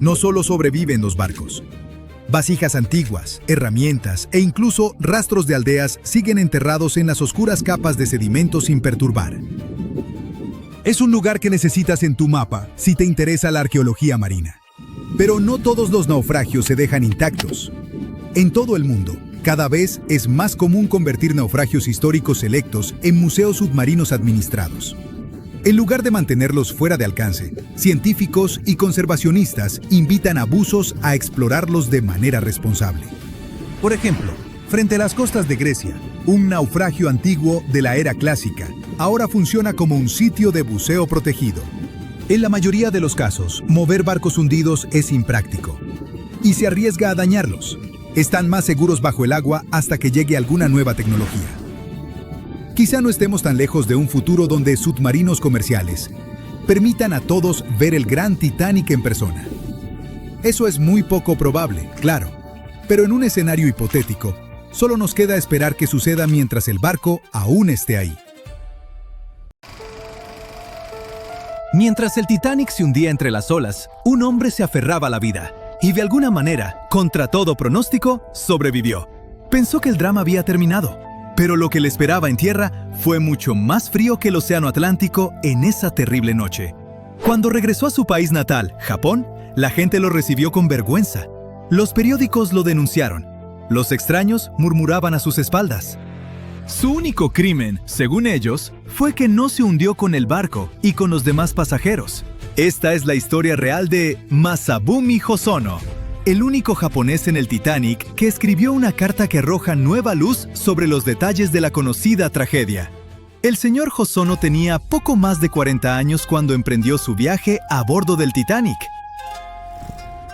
No solo sobreviven los barcos. Vasijas antiguas, herramientas e incluso rastros de aldeas siguen enterrados en las oscuras capas de sedimento sin perturbar. Es un lugar que necesitas en tu mapa si te interesa la arqueología marina. Pero no todos los naufragios se dejan intactos. En todo el mundo, cada vez es más común convertir naufragios históricos selectos en museos submarinos administrados. En lugar de mantenerlos fuera de alcance, científicos y conservacionistas invitan a buzos a explorarlos de manera responsable. Por ejemplo, frente a las costas de Grecia, un naufragio antiguo de la era clásica ahora funciona como un sitio de buceo protegido. En la mayoría de los casos, mover barcos hundidos es impráctico y se arriesga a dañarlos. Están más seguros bajo el agua hasta que llegue alguna nueva tecnología. Quizá no estemos tan lejos de un futuro donde submarinos comerciales permitan a todos ver el gran Titanic en persona. Eso es muy poco probable, claro, pero en un escenario hipotético, solo nos queda esperar que suceda mientras el barco aún esté ahí. Mientras el Titanic se hundía entre las olas, un hombre se aferraba a la vida y de alguna manera, contra todo pronóstico, sobrevivió. Pensó que el drama había terminado, pero lo que le esperaba en tierra fue mucho más frío que el océano Atlántico en esa terrible noche. Cuando regresó a su país natal, Japón, la gente lo recibió con vergüenza. Los periódicos lo denunciaron. Los extraños murmuraban a sus espaldas. Su único crimen, según ellos, fue que no se hundió con el barco y con los demás pasajeros. Esta es la historia real de Masabumi Hosono, el único japonés en el Titanic que escribió una carta que arroja nueva luz sobre los detalles de la conocida tragedia. El señor Hosono tenía poco más de 40 años cuando emprendió su viaje a bordo del Titanic.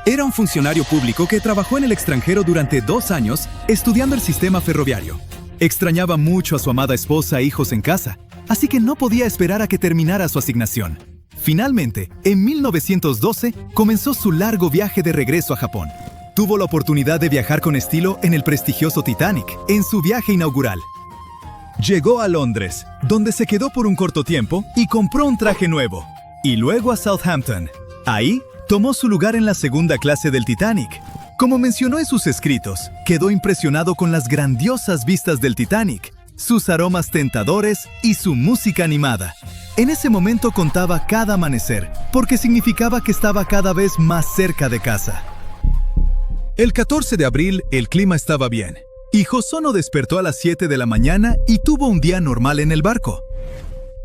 Era un funcionario público que trabajó en el extranjero durante 2 años estudiando el sistema ferroviario. Extrañaba mucho a su amada esposa e hijos en casa, así que no podía esperar a que terminara su asignación. Finalmente, en 1912, comenzó su largo viaje de regreso a Japón. Tuvo la oportunidad de viajar con estilo en el prestigioso Titanic, en su viaje inaugural. Llegó a Londres, donde se quedó por un corto tiempo y compró un traje nuevo. Y luego a Southampton. Ahí, tomó su lugar en la segunda clase del Titanic. Como mencionó en sus escritos, quedó impresionado con las grandiosas vistas del Titanic, sus aromas tentadores y su música animada. En ese momento contaba cada amanecer, porque significaba que estaba cada vez más cerca de casa. El 14 de abril, el clima estaba bien, y Hosono despertó a las 7 de la mañana y tuvo un día normal en el barco.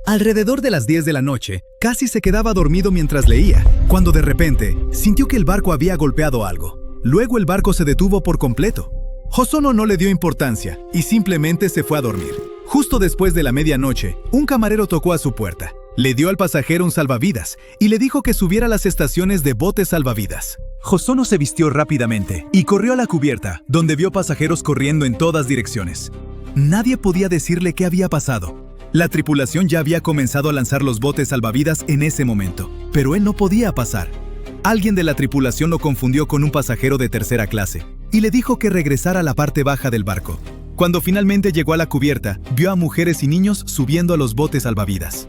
Alrededor de las 10 de la noche, casi se quedaba dormido mientras leía, cuando de repente sintió que el barco había golpeado algo. Luego el barco se detuvo por completo. Hosono no le dio importancia y simplemente se fue a dormir. Justo después de la medianoche, un camarero tocó a su puerta. Le dio al pasajero un salvavidas y le dijo que subiera a las estaciones de botes salvavidas. Hosono se vistió rápidamente y corrió a la cubierta, donde vio pasajeros corriendo en todas direcciones. Nadie podía decirle qué había pasado. La tripulación ya había comenzado a lanzar los botes salvavidas en ese momento, pero él no podía pasar. Alguien de la tripulación lo confundió con un pasajero de tercera clase y le dijo que regresara a la parte baja del barco. Cuando finalmente llegó a la cubierta, vio a mujeres y niños subiendo a los botes salvavidas.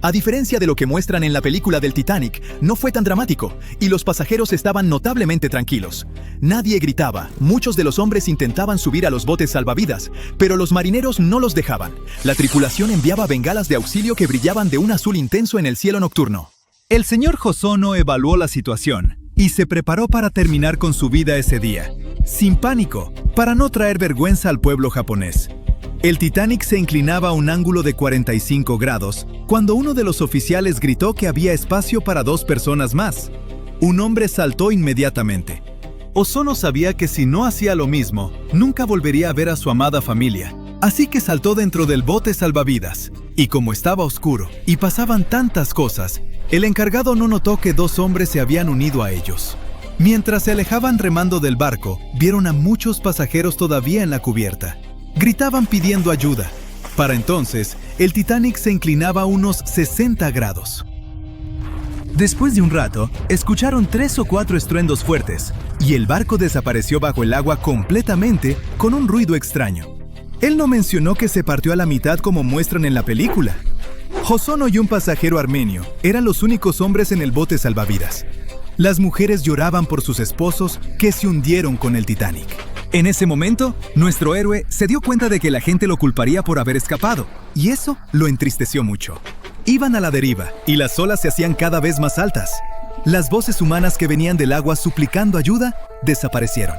A diferencia de lo que muestran en la película del Titanic, no fue tan dramático y los pasajeros estaban notablemente tranquilos. Nadie gritaba, muchos de los hombres intentaban subir a los botes salvavidas, pero los marineros no los dejaban. La tripulación enviaba bengalas de auxilio que brillaban de un azul intenso en el cielo nocturno. El señor Hosono evaluó la situación y se preparó para terminar con su vida ese día, sin pánico, para no traer vergüenza al pueblo japonés. El Titanic se inclinaba a un ángulo de 45 grados cuando uno de los oficiales gritó que había espacio para 2 personas más. Un hombre saltó inmediatamente. Hosono sabía que si no hacía lo mismo, nunca volvería a ver a su amada familia. Así que saltó dentro del bote salvavidas. Y como estaba oscuro y pasaban tantas cosas, el encargado no notó que 2 hombres se habían unido a ellos. Mientras se alejaban remando del barco, vieron a muchos pasajeros todavía en la cubierta. Gritaban pidiendo ayuda. Para entonces, el Titanic se inclinaba a unos 60 grados. Después de un rato, escucharon 3 o 4 estruendos fuertes, y el barco desapareció bajo el agua completamente con un ruido extraño. Él no mencionó que se partió a la mitad como muestran en la película. Hosono y un pasajero armenio eran los únicos hombres en el bote salvavidas. Las mujeres lloraban por sus esposos que se hundieron con el Titanic. En ese momento, nuestro héroe se dio cuenta de que la gente lo culparía por haber escapado, y eso lo entristeció mucho. Iban a la deriva, y las olas se hacían cada vez más altas. Las voces humanas que venían del agua suplicando ayuda desaparecieron.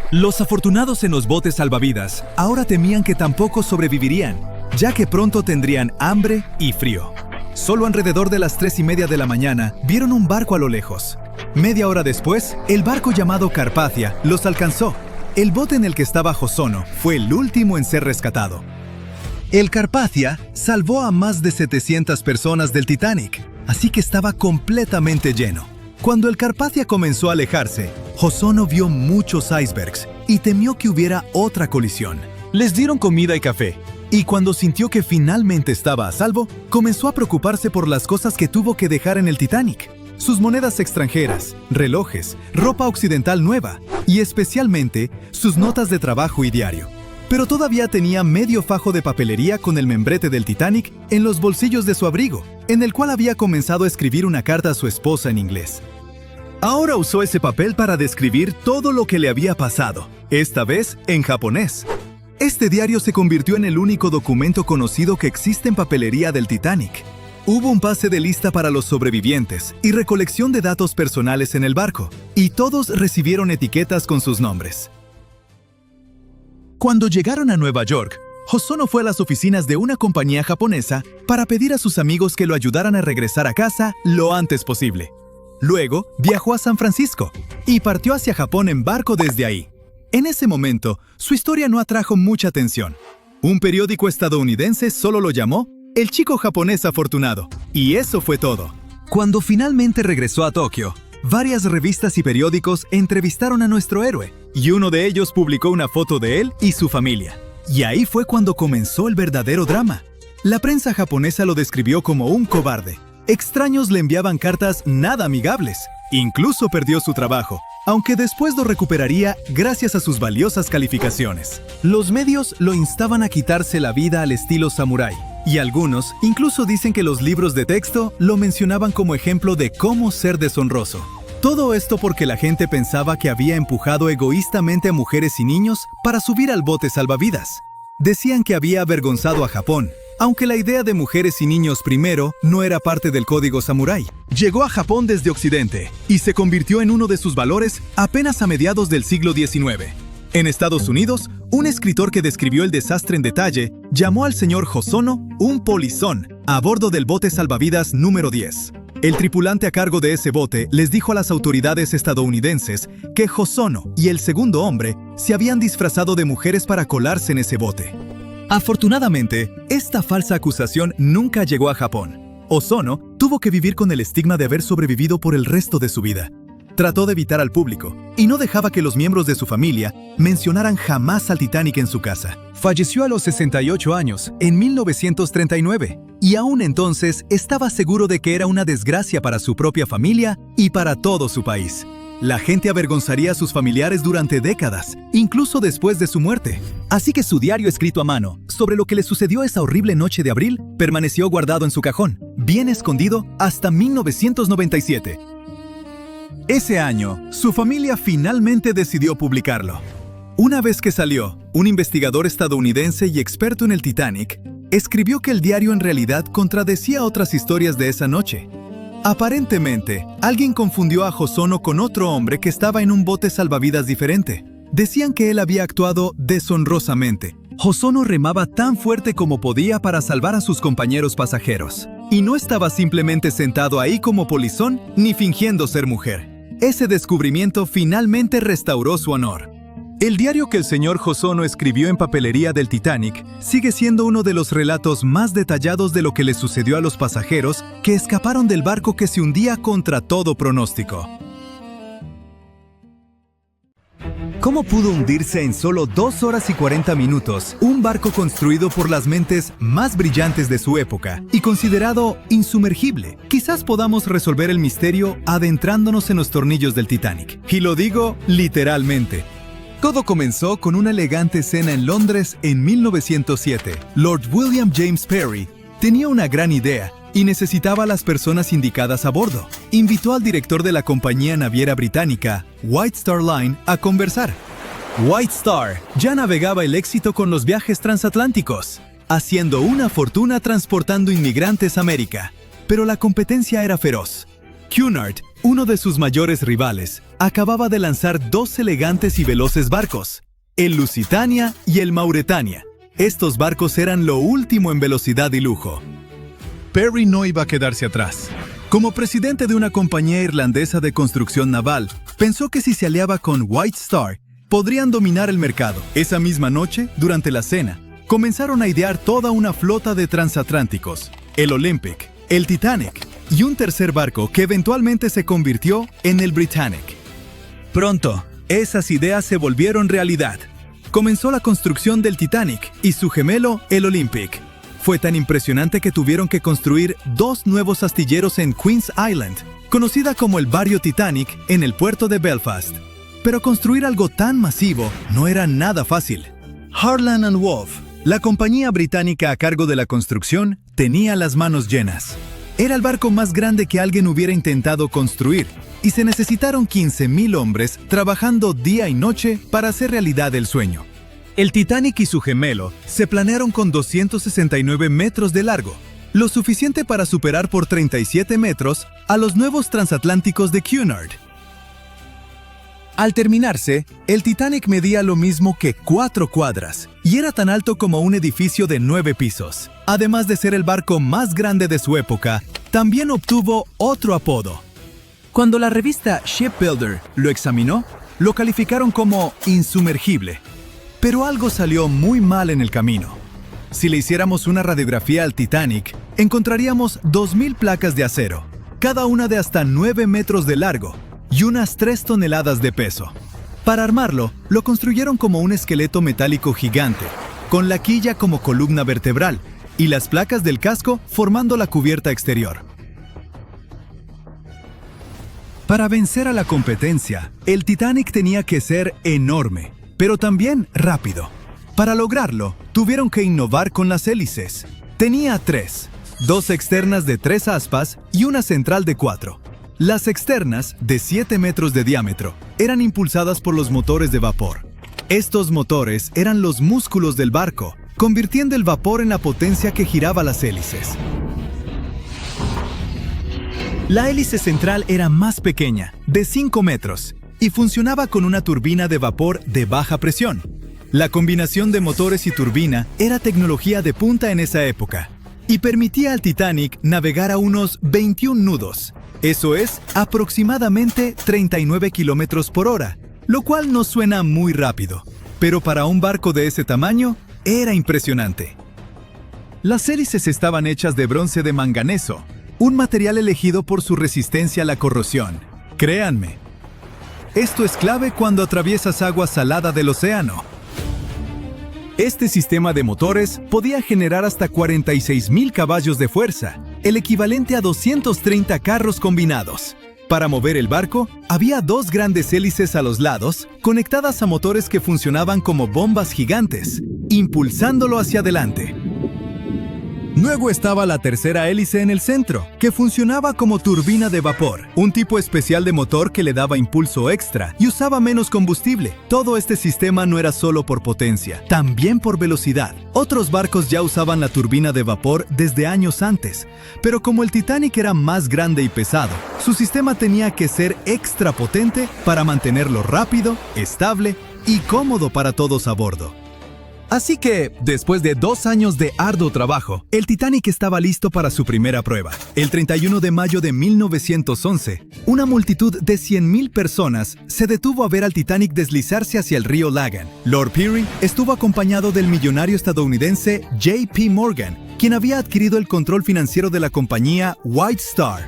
Los afortunados en los botes salvavidas ahora temían que tampoco sobrevivirían, ya que pronto tendrían hambre y frío. Solo alrededor de las 3:30 de la mañana vieron un barco a lo lejos. Media hora después, el barco llamado Carpathia los alcanzó. El bote en el que estaba Hosono fue el último en ser rescatado. El Carpathia salvó a más de 700 personas del Titanic, así que estaba completamente lleno. Cuando el Carpathia comenzó a alejarse, Hosono vio muchos icebergs y temió que hubiera otra colisión. Les dieron comida y café, y cuando sintió que finalmente estaba a salvo, comenzó a preocuparse por las cosas que tuvo que dejar en el Titanic. Sus monedas extranjeras, relojes, ropa occidental nueva y especialmente sus notas de trabajo y diario. Pero todavía tenía medio fajo de papelería con el membrete del Titanic en los bolsillos de su abrigo, en el cual había comenzado a escribir una carta a su esposa en inglés. Ahora usó ese papel para describir todo lo que le había pasado, esta vez en japonés. Este diario se convirtió en el único documento conocido que existe en papelería del Titanic. Hubo un pase de lista para los sobrevivientes y recolección de datos personales en el barco, y todos recibieron etiquetas con sus nombres. Cuando llegaron a Nueva York, Hosono fue a las oficinas de una compañía japonesa para pedir a sus amigos que lo ayudaran a regresar a casa lo antes posible. Luego, viajó a San Francisco y partió hacia Japón en barco desde ahí. En ese momento, su historia no atrajo mucha atención. Un periódico estadounidense solo lo llamó el chico japonés afortunado, y eso fue todo. Cuando finalmente regresó a Tokio, varias revistas y periódicos entrevistaron a nuestro héroe, y uno de ellos publicó una foto de él y su familia. Y ahí fue cuando comenzó el verdadero drama. La prensa japonesa lo describió como un cobarde. Extraños le enviaban cartas nada amigables. Incluso perdió su trabajo, aunque después lo recuperaría gracias a sus valiosas calificaciones. Los medios lo instaban a quitarse la vida al estilo samurái, y algunos incluso dicen que los libros de texto lo mencionaban como ejemplo de cómo ser deshonroso. Todo esto porque la gente pensaba que había empujado egoístamente a mujeres y niños para subir al bote salvavidas. Decían que había avergonzado a Japón, aunque la idea de mujeres y niños primero no era parte del código samurái. Llegó a Japón desde Occidente y se convirtió en uno de sus valores apenas a mediados del siglo XIX. En Estados Unidos, un escritor que describió el desastre en detalle llamó al señor Hosono un polizón a bordo del bote salvavidas número 10. El tripulante a cargo de ese bote les dijo a las autoridades estadounidenses que Hosono y el segundo hombre se habían disfrazado de mujeres para colarse en ese bote. Afortunadamente, esta falsa acusación nunca llegó a Japón. Hosono tuvo que vivir con el estigma de haber sobrevivido por el resto de su vida. Trató de evitar al público y no dejaba que los miembros de su familia mencionaran jamás al Titanic en su casa. Falleció a los 68 años, en 1939, y aún entonces estaba seguro de que era una desgracia para su propia familia y para todo su país. La gente avergonzaría a sus familiares durante décadas, incluso después de su muerte. Así que su diario escrito a mano sobre lo que le sucedió esa horrible noche de abril permaneció guardado en su cajón, bien escondido hasta 1997. Ese año, su familia finalmente decidió publicarlo. Una vez que salió, un investigador estadounidense y experto en el Titanic escribió que el diario en realidad contradecía otras historias de esa noche. Aparentemente, alguien confundió a Hosono con otro hombre que estaba en un bote salvavidas diferente. Decían que él había actuado deshonrosamente. Hosono remaba tan fuerte como podía para salvar a sus compañeros pasajeros. Y no estaba simplemente sentado ahí como polizón ni fingiendo ser mujer. Ese descubrimiento finalmente restauró su honor. El diario que el señor Hosono escribió en papelería del Titanic sigue siendo uno de los relatos más detallados de lo que le sucedió a los pasajeros que escaparon del barco que se hundía contra todo pronóstico. ¿Cómo pudo hundirse en solo 2 horas y 40 minutos un barco construido por las mentes más brillantes de su época y considerado insumergible? Quizás podamos resolver el misterio adentrándonos en los tornillos del Titanic. Y lo digo literalmente. Todo comenzó con una elegante cena en Londres en 1907. Lord William James Parry tenía una gran idea y necesitaba a las personas indicadas a bordo. Invitó al director de la compañía naviera británica, White Star Line, a conversar. White Star ya navegaba el éxito con los viajes transatlánticos, haciendo una fortuna transportando inmigrantes a América. Pero la competencia era feroz. Cunard, uno de sus mayores rivales, acababa de lanzar 2 elegantes y veloces barcos, el Lusitania y el Mauretania. Estos barcos eran lo último en velocidad y lujo. Parry no iba a quedarse atrás. Como presidente de una compañía irlandesa de construcción naval, pensó que si se aliaba con White Star, podrían dominar el mercado. Esa misma noche, durante la cena, comenzaron a idear toda una flota de transatlánticos, el Olympic, el Titanic y un tercer barco que eventualmente se convirtió en el Britannic. Pronto, esas ideas se volvieron realidad. Comenzó la construcción del Titanic y su gemelo, el Olympic. Fue tan impresionante que tuvieron que construir 2 nuevos astilleros en Queen's Island, conocida como el Barrio Titanic, en el puerto de Belfast. Pero construir algo tan masivo no era nada fácil. Harland & Wolff, la compañía británica a cargo de la construcción, tenía las manos llenas. Era el barco más grande que alguien hubiera intentado construir, y se necesitaron 15,000 hombres trabajando día y noche para hacer realidad el sueño. El Titanic y su gemelo se planearon con 269 metros de largo, lo suficiente para superar por 37 metros a los nuevos transatlánticos de Cunard. Al terminarse, el Titanic medía lo mismo que 4 cuadras y era tan alto como un edificio de 9 pisos. Además de ser el barco más grande de su época, también obtuvo otro apodo. Cuando la revista Shipbuilder lo examinó, lo calificaron como insumergible. Pero algo salió muy mal en el camino. Si le hiciéramos una radiografía al Titanic, encontraríamos 2.000 placas de acero, cada una de hasta 9 metros de largo y unas 3 toneladas de peso. Para armarlo, lo construyeron como un esqueleto metálico gigante, con la quilla como columna vertebral y las placas del casco formando la cubierta exterior. Para vencer a la competencia, el Titanic tenía que ser enorme, pero también rápido. Para lograrlo, tuvieron que innovar con las hélices. Tenía 3, 2 externas de 3 aspas y una central de 4. Las externas, de 7 metros de diámetro, eran impulsadas por los motores de vapor. Estos motores eran los músculos del barco, convirtiendo el vapor en la potencia que giraba las hélices. La hélice central era más pequeña, de 5 metros, y funcionaba con una turbina de vapor de baja presión. La combinación de motores y turbina era tecnología de punta en esa época, y permitía al Titanic navegar a unos 21 nudos. Eso es, aproximadamente 39 kilómetros por hora, lo cual no suena muy rápido, pero para un barco de ese tamaño, era impresionante. Las hélices estaban hechas de bronce de manganeso, un material elegido por su resistencia a la corrosión. Créanme, esto es clave cuando atraviesas agua salada del océano. Este sistema de motores podía generar hasta 46.000 caballos de fuerza, el equivalente a 230 carros combinados. Para mover el barco, había 2 grandes hélices a los lados, conectadas a motores que funcionaban como bombas gigantes, impulsándolo hacia adelante. Luego estaba la tercera hélice en el centro, que funcionaba como turbina de vapor, un tipo especial de motor que le daba impulso extra y usaba menos combustible. Todo este sistema no era solo por potencia, también por velocidad. Otros barcos ya usaban la turbina de vapor desde años antes, pero como el Titanic era más grande y pesado, su sistema tenía que ser extra potente para mantenerlo rápido, estable y cómodo para todos a bordo. Así que, después de 2 años de arduo trabajo, el Titanic estaba listo para su primera prueba. El 31 de mayo de 1911, una multitud de 100.000 personas se detuvo a ver al Titanic deslizarse hacia el río Lagan. Lord Peary estuvo acompañado del millonario estadounidense J.P. Morgan, quien había adquirido el control financiero de la compañía White Star.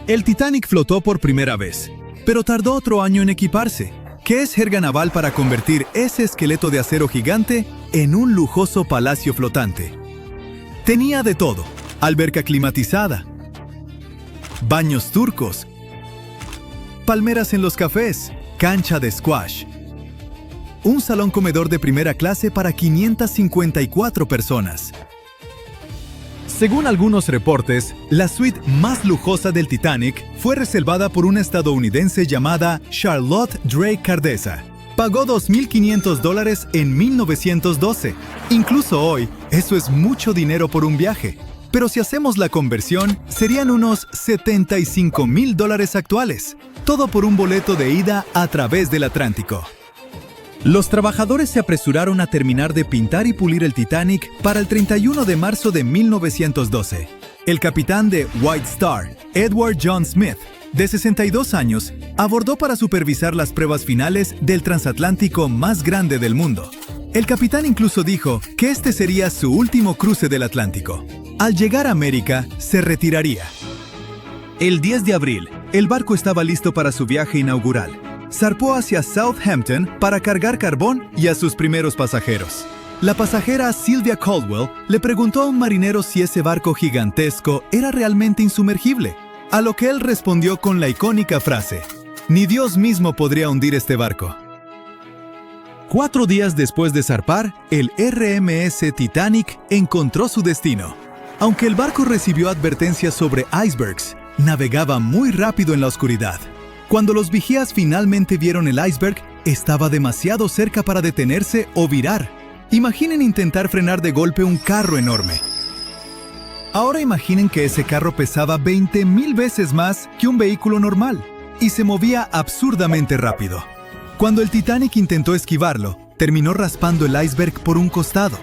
El Titanic flotó por primera vez, pero tardó otro año en equiparse. ¿Qué es jerga naval para convertir ese esqueleto de acero gigante en un lujoso palacio flotante? Tenía de todo: alberca climatizada, baños turcos, palmeras en los cafés, cancha de squash, un salón comedor de primera clase para 554 personas. Según algunos reportes, la suite más lujosa del Titanic fue reservada por una estadounidense llamada Charlotte Drake Cardessa. Pagó $2.500 en 1912. Incluso hoy, eso es mucho dinero por un viaje. Pero si hacemos la conversión, serían unos $75.000 actuales. Todo por un boleto de ida a través del Atlántico. Los trabajadores se apresuraron a terminar de pintar y pulir el Titanic para el 31 de marzo de 1912. El capitán de White Star, Edward John Smith, de 62 años, abordó para supervisar las pruebas finales del transatlántico más grande del mundo. El capitán incluso dijo que este sería su último cruce del Atlántico. Al llegar a América, se retiraría. El 10 de abril, el barco estaba listo para su viaje inaugural. Zarpó hacia Southampton para cargar carbón y a sus primeros pasajeros. La pasajera Sylvia Caldwell le preguntó a un marinero si ese barco gigantesco era realmente insumergible, a lo que él respondió con la icónica frase: «Ni Dios mismo podría hundir este barco». 4 días después de zarpar, el RMS Titanic encontró su destino. Aunque el barco recibió advertencias sobre icebergs, navegaba muy rápido en la oscuridad. Cuando los vigías finalmente vieron el iceberg, estaba demasiado cerca para detenerse o virar. Imaginen intentar frenar de golpe un carro enorme. Ahora imaginen que ese carro pesaba 20.000 veces más que un vehículo normal y se movía absurdamente rápido. Cuando el Titanic intentó esquivarlo, terminó raspando el iceberg por un costado.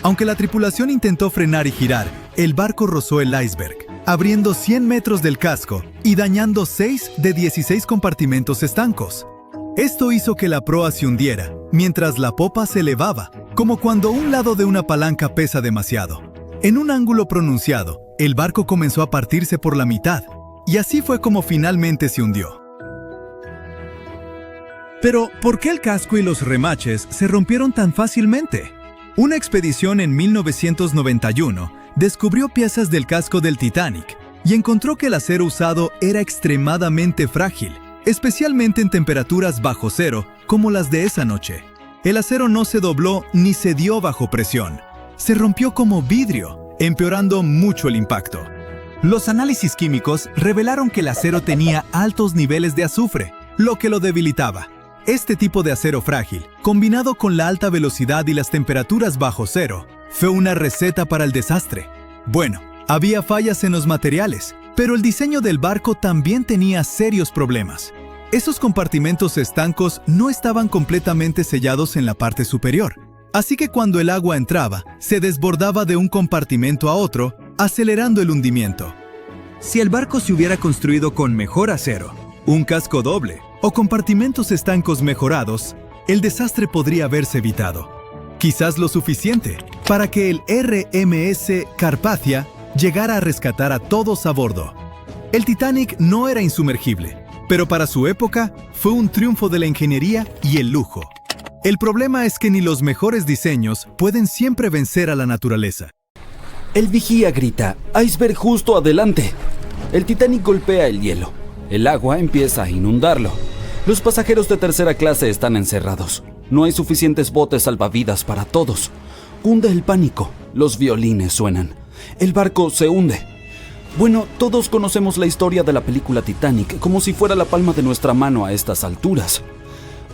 Aunque la tripulación intentó frenar y girar, el barco rozó el iceberg. abriendo 100 metros del casco y dañando 6 de 16 compartimentos estancos. Esto hizo que la proa se hundiera, mientras la popa se elevaba, como cuando un lado de una palanca pesa demasiado. En un ángulo pronunciado, el barco comenzó a partirse por la mitad, y así fue como finalmente se hundió. Pero, ¿por qué el casco y los remaches se rompieron tan fácilmente? Una expedición en 1991 descubrió piezas del casco del Titanic y encontró que el acero usado era extremadamente frágil, especialmente en temperaturas bajo cero como las de esa noche. El acero no se dobló ni cedió bajo presión. Se rompió como vidrio, empeorando mucho el impacto. Los análisis químicos revelaron que el acero tenía altos niveles de azufre, lo que lo debilitaba. Este tipo de acero frágil, combinado con la alta velocidad y las temperaturas bajo cero, fue una receta para el desastre. Bueno, había fallas en los materiales, pero el diseño del barco también tenía serios problemas. Esos compartimentos estancos no estaban completamente sellados en la parte superior, así que cuando el agua entraba, se desbordaba de un compartimento a otro, acelerando el hundimiento. Si el barco se hubiera construido con mejor acero, un casco doble o compartimentos estancos mejorados, el desastre podría haberse evitado. Quizás lo suficiente para que el RMS Carpathia llegara a rescatar a todos a bordo. El Titanic no era insumergible, pero para su época fue un triunfo de la ingeniería y el lujo. El problema es que ni los mejores diseños pueden siempre vencer a la naturaleza. El vigía grita: «¡Iceberg justo adelante!». El Titanic golpea el hielo. El agua empieza a inundarlo. Los pasajeros de tercera clase están encerrados. No hay suficientes botes salvavidas para todos. Cunde el pánico. Los violines suenan. El barco se hunde. Bueno, todos conocemos la historia de la película Titanic como si fuera la palma de nuestra mano a estas alturas.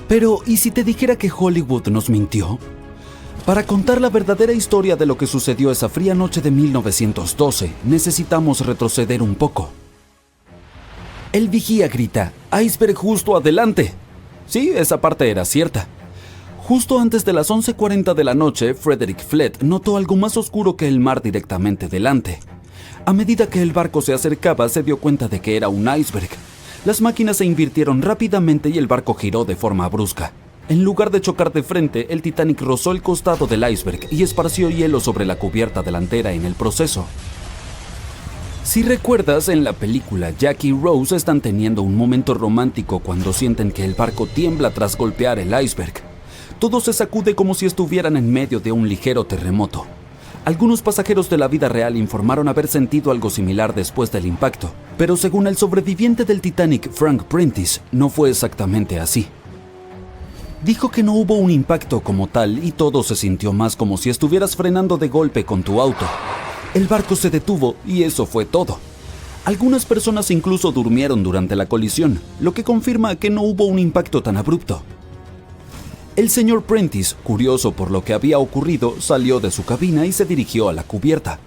Pero, ¿y si te dijera que Hollywood nos mintió? Para contar la verdadera historia de lo que sucedió esa fría noche de 1912, necesitamos retroceder un poco. El vigía grita: «¡Iceberg justo adelante!». Sí, esa parte era cierta. Justo antes de las 11:40 de la noche, Frederick Flett notó algo más oscuro que el mar directamente delante. A medida que el barco se acercaba, se dio cuenta de que era un iceberg. Las máquinas se invirtieron rápidamente y el barco giró de forma brusca. En lugar de chocar de frente, el Titanic rozó el costado del iceberg y esparció hielo sobre la cubierta delantera en el proceso. Si recuerdas, en la película, Jack y Rose están teniendo un momento romántico cuando sienten que el barco tiembla tras golpear el iceberg. Todo se sacude como si estuvieran en medio de un ligero terremoto. Algunos pasajeros de la vida real informaron haber sentido algo similar después del impacto, pero según el sobreviviente del Titanic, Frank Prentice, no fue exactamente así. Dijo que no hubo un impacto como tal y todo se sintió más como si estuvieras frenando de golpe con tu auto. El barco se detuvo y eso fue todo. Algunas personas incluso durmieron durante la colisión, lo que confirma que no hubo un impacto tan abrupto. El señor Prentice, curioso por lo que había ocurrido, salió de su cabina y se dirigió a la cubierta.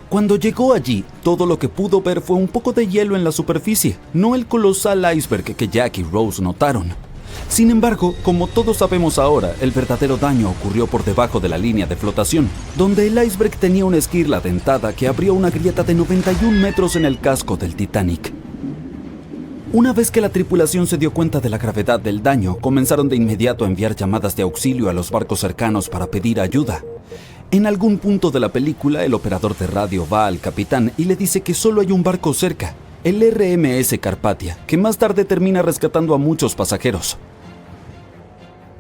Cuando llegó allí, todo lo que pudo ver fue un poco de hielo en la superficie, no el colosal iceberg que Jack y Rose notaron. Sin embargo, como todos sabemos ahora, el verdadero daño ocurrió por debajo de la línea de flotación, donde el iceberg tenía una esquirla dentada que abrió una grieta de 91 metros en el casco del Titanic. Una vez que la tripulación se dio cuenta de la gravedad del daño, comenzaron de inmediato a enviar llamadas de auxilio a los barcos cercanos para pedir ayuda. En algún punto de la película, el operador de radio va al capitán y le dice que solo hay un barco cerca, el RMS Carpathia, que más tarde termina rescatando a muchos pasajeros.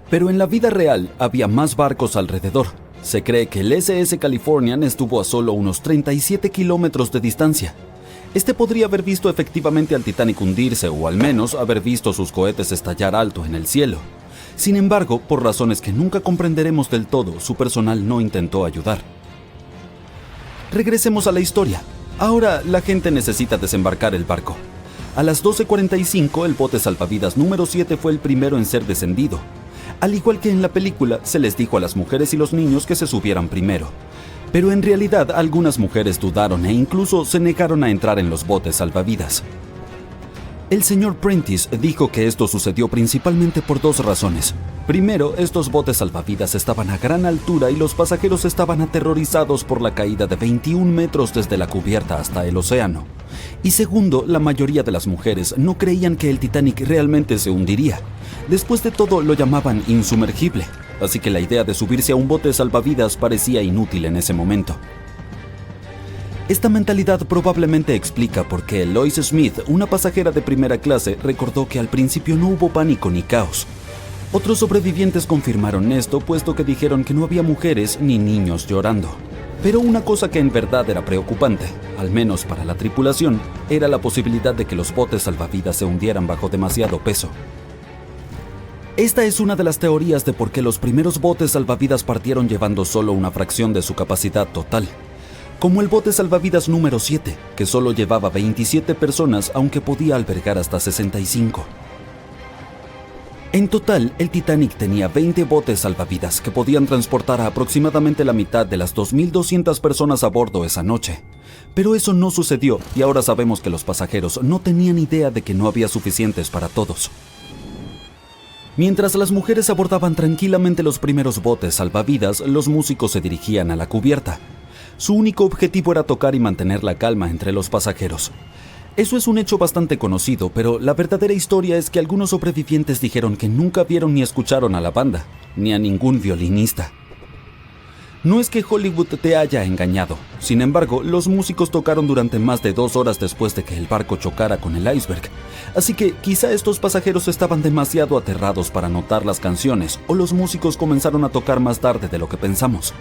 Pero en la vida real había más barcos alrededor. Se cree que el SS Californian estuvo a solo unos 37 kilómetros de distancia. Este podría haber visto efectivamente al Titanic hundirse o al menos haber visto sus cohetes estallar alto en el cielo. Sin embargo, por razones que nunca comprenderemos del todo, su personal no intentó ayudar. Regresemos a la historia. Ahora la gente necesita desembarcar el barco. A las 12:45 el bote salvavidas número 7 fue el primero en ser descendido. Al igual que en la película, se les dijo a las mujeres y los niños que se subieran primero. Pero en realidad algunas mujeres dudaron e incluso se negaron a entrar en los botes salvavidas. El señor Prentice dijo que esto sucedió principalmente por dos razones. Primero, estos botes salvavidas estaban a gran altura y los pasajeros estaban aterrorizados por la caída de 21 metros desde la cubierta hasta el océano. Y segundo, la mayoría de las mujeres no creían que el Titanic realmente se hundiría. Después de todo, lo llamaban insumergible, así que la idea de subirse a un bote salvavidas parecía inútil en ese momento. Esta mentalidad probablemente explica por qué Lois Smith, una pasajera de primera clase, recordó que al principio no hubo pánico ni caos. Otros sobrevivientes confirmaron esto, puesto que dijeron que no había mujeres ni niños llorando. Pero una cosa que en verdad era preocupante, al menos para la tripulación, era la posibilidad de que los botes salvavidas se hundieran bajo demasiado peso. Esta es una de las teorías de por qué los primeros botes salvavidas partieron llevando solo una fracción de su capacidad total. Como el bote salvavidas número 7, que solo llevaba 27 personas, aunque podía albergar hasta 65. En total, el Titanic tenía 20 botes salvavidas que podían transportar a aproximadamente la mitad de las 2.200 personas a bordo esa noche. Pero eso no sucedió y ahora sabemos que los pasajeros no tenían idea de que no había suficientes para todos. Mientras las mujeres abordaban tranquilamente los primeros botes salvavidas, los músicos se dirigían a la cubierta. Su único objetivo era tocar y mantener la calma entre los pasajeros. Eso es un hecho bastante conocido, pero la verdadera historia es que algunos sobrevivientes dijeron que nunca vieron ni escucharon a la banda, ni a ningún violinista. No es que Hollywood te haya engañado. Sin embargo, los músicos tocaron durante más de 2 horas después de que el barco chocara con el iceberg. Así que quizá estos pasajeros estaban demasiado aterrados para notar las canciones, o los músicos comenzaron a tocar más tarde de lo que pensamos.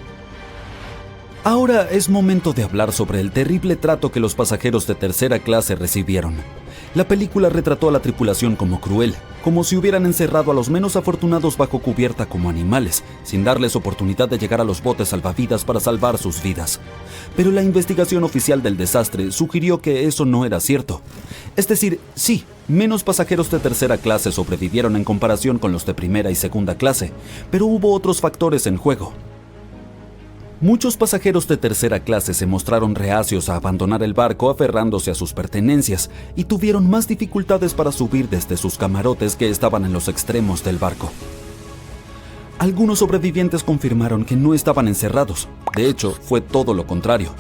Ahora es momento de hablar sobre el terrible trato que los pasajeros de tercera clase recibieron. La película retrató a la tripulación como cruel, como si hubieran encerrado a los menos afortunados bajo cubierta como animales, sin darles oportunidad de llegar a los botes salvavidas para salvar sus vidas. Pero la investigación oficial del desastre sugirió que eso no era cierto. Es decir, sí, menos pasajeros de tercera clase sobrevivieron en comparación con los de primera y segunda clase, pero hubo otros factores en juego. Muchos pasajeros de tercera clase se mostraron reacios a abandonar el barco aferrándose a sus pertenencias y tuvieron más dificultades para subir desde sus camarotes que estaban en los extremos del barco. Algunos sobrevivientes confirmaron que no estaban encerrados. De hecho, fue todo lo contrario.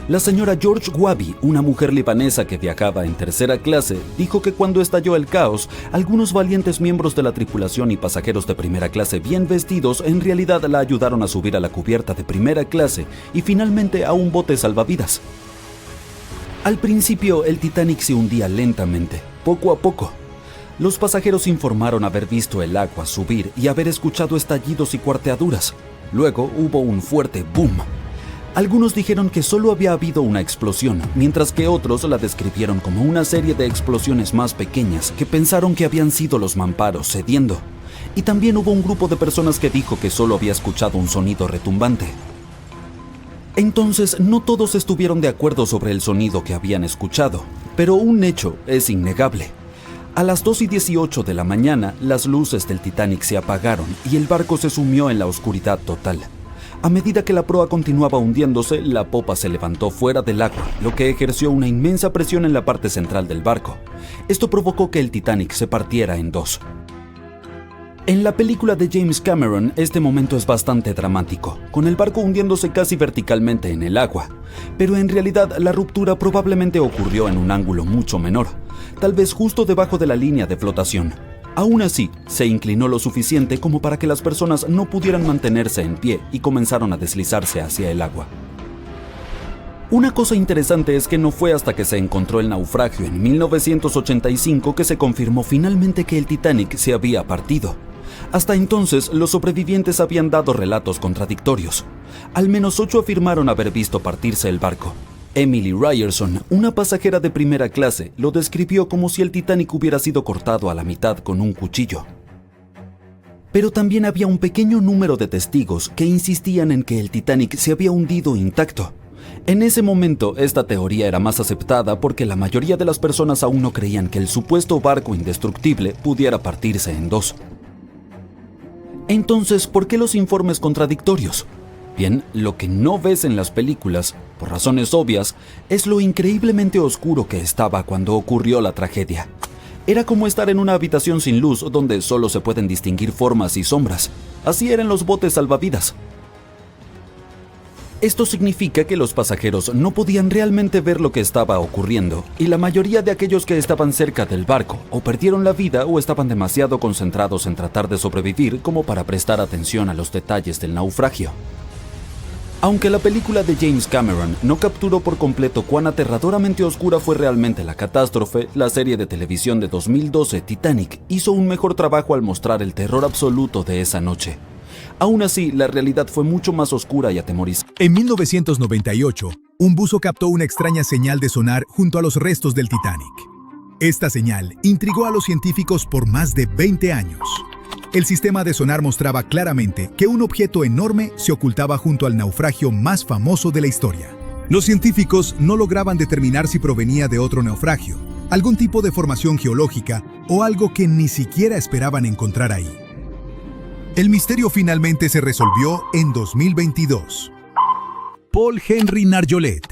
La señora George Wabi, una mujer libanesa que viajaba en tercera clase, dijo que cuando estalló el caos, algunos valientes miembros de la tripulación y pasajeros de primera clase bien vestidos en realidad la ayudaron a subir a la cubierta de primera clase y finalmente a un bote salvavidas. Al principio, el Titanic se hundía lentamente, poco a poco. Los pasajeros informaron haber visto el agua subir y haber escuchado estallidos y cuarteaduras. Luego hubo un fuerte boom. Algunos dijeron que solo había habido una explosión, mientras que otros la describieron como una serie de explosiones más pequeñas que pensaron que habían sido los mamparos cediendo. Y también hubo un grupo de personas que dijo que solo había escuchado un sonido retumbante. Entonces, no todos estuvieron de acuerdo sobre el sonido que habían escuchado, pero un hecho es innegable. A las 2:18 de la mañana, las luces del Titanic se apagaron y el barco se sumió en la oscuridad total. A medida que la proa continuaba hundiéndose, la popa se levantó fuera del agua, lo que ejerció una inmensa presión en la parte central del barco. Esto provocó que el Titanic se partiera en dos. En la película de James Cameron, este momento es bastante dramático, con el barco hundiéndose casi verticalmente en el agua. Pero en realidad, la ruptura probablemente ocurrió en un ángulo mucho menor, tal vez justo debajo de la línea de flotación. Aún así, se inclinó lo suficiente como para que las personas no pudieran mantenerse en pie y comenzaron a deslizarse hacia el agua. Una cosa interesante es que no fue hasta que se encontró el naufragio en 1985 que se confirmó finalmente que el Titanic se había partido. Hasta entonces, los sobrevivientes habían dado relatos contradictorios. Al menos 8 afirmaron haber visto partirse el barco. Emily Ryerson, una pasajera de primera clase, lo describió como si el Titanic hubiera sido cortado a la mitad con un cuchillo. Pero también había un pequeño número de testigos que insistían en que el Titanic se había hundido intacto. En ese momento, esta teoría era más aceptada porque la mayoría de las personas aún no creían que el supuesto barco indestructible pudiera partirse en dos. Entonces, ¿por qué los informes contradictorios? Bien, lo que no ves en las películas, por razones obvias, es lo increíblemente oscuro que estaba cuando ocurrió la tragedia. Era como estar en una habitación sin luz donde solo se pueden distinguir formas y sombras. Así eran los botes salvavidas. Esto significa que los pasajeros no podían realmente ver lo que estaba ocurriendo, y la mayoría de aquellos que estaban cerca del barco o perdieron la vida o estaban demasiado concentrados en tratar de sobrevivir como para prestar atención a los detalles del naufragio. Aunque la película de James Cameron no capturó por completo cuán aterradoramente oscura fue realmente la catástrofe, la serie de televisión de 2012 Titanic hizo un mejor trabajo al mostrar el terror absoluto de esa noche. Aún así, la realidad fue mucho más oscura y atemorizante. En 1998, un buzo captó una extraña señal de sonar junto a los restos del Titanic. Esta señal intrigó a los científicos por más de 20 años. El sistema de sonar mostraba claramente que un objeto enorme se ocultaba junto al naufragio más famoso de la historia. Los científicos no lograban determinar si provenía de otro naufragio, algún tipo de formación geológica o algo que ni siquiera esperaban encontrar ahí. El misterio finalmente se resolvió en 2022. Paul Henry Nargeolet,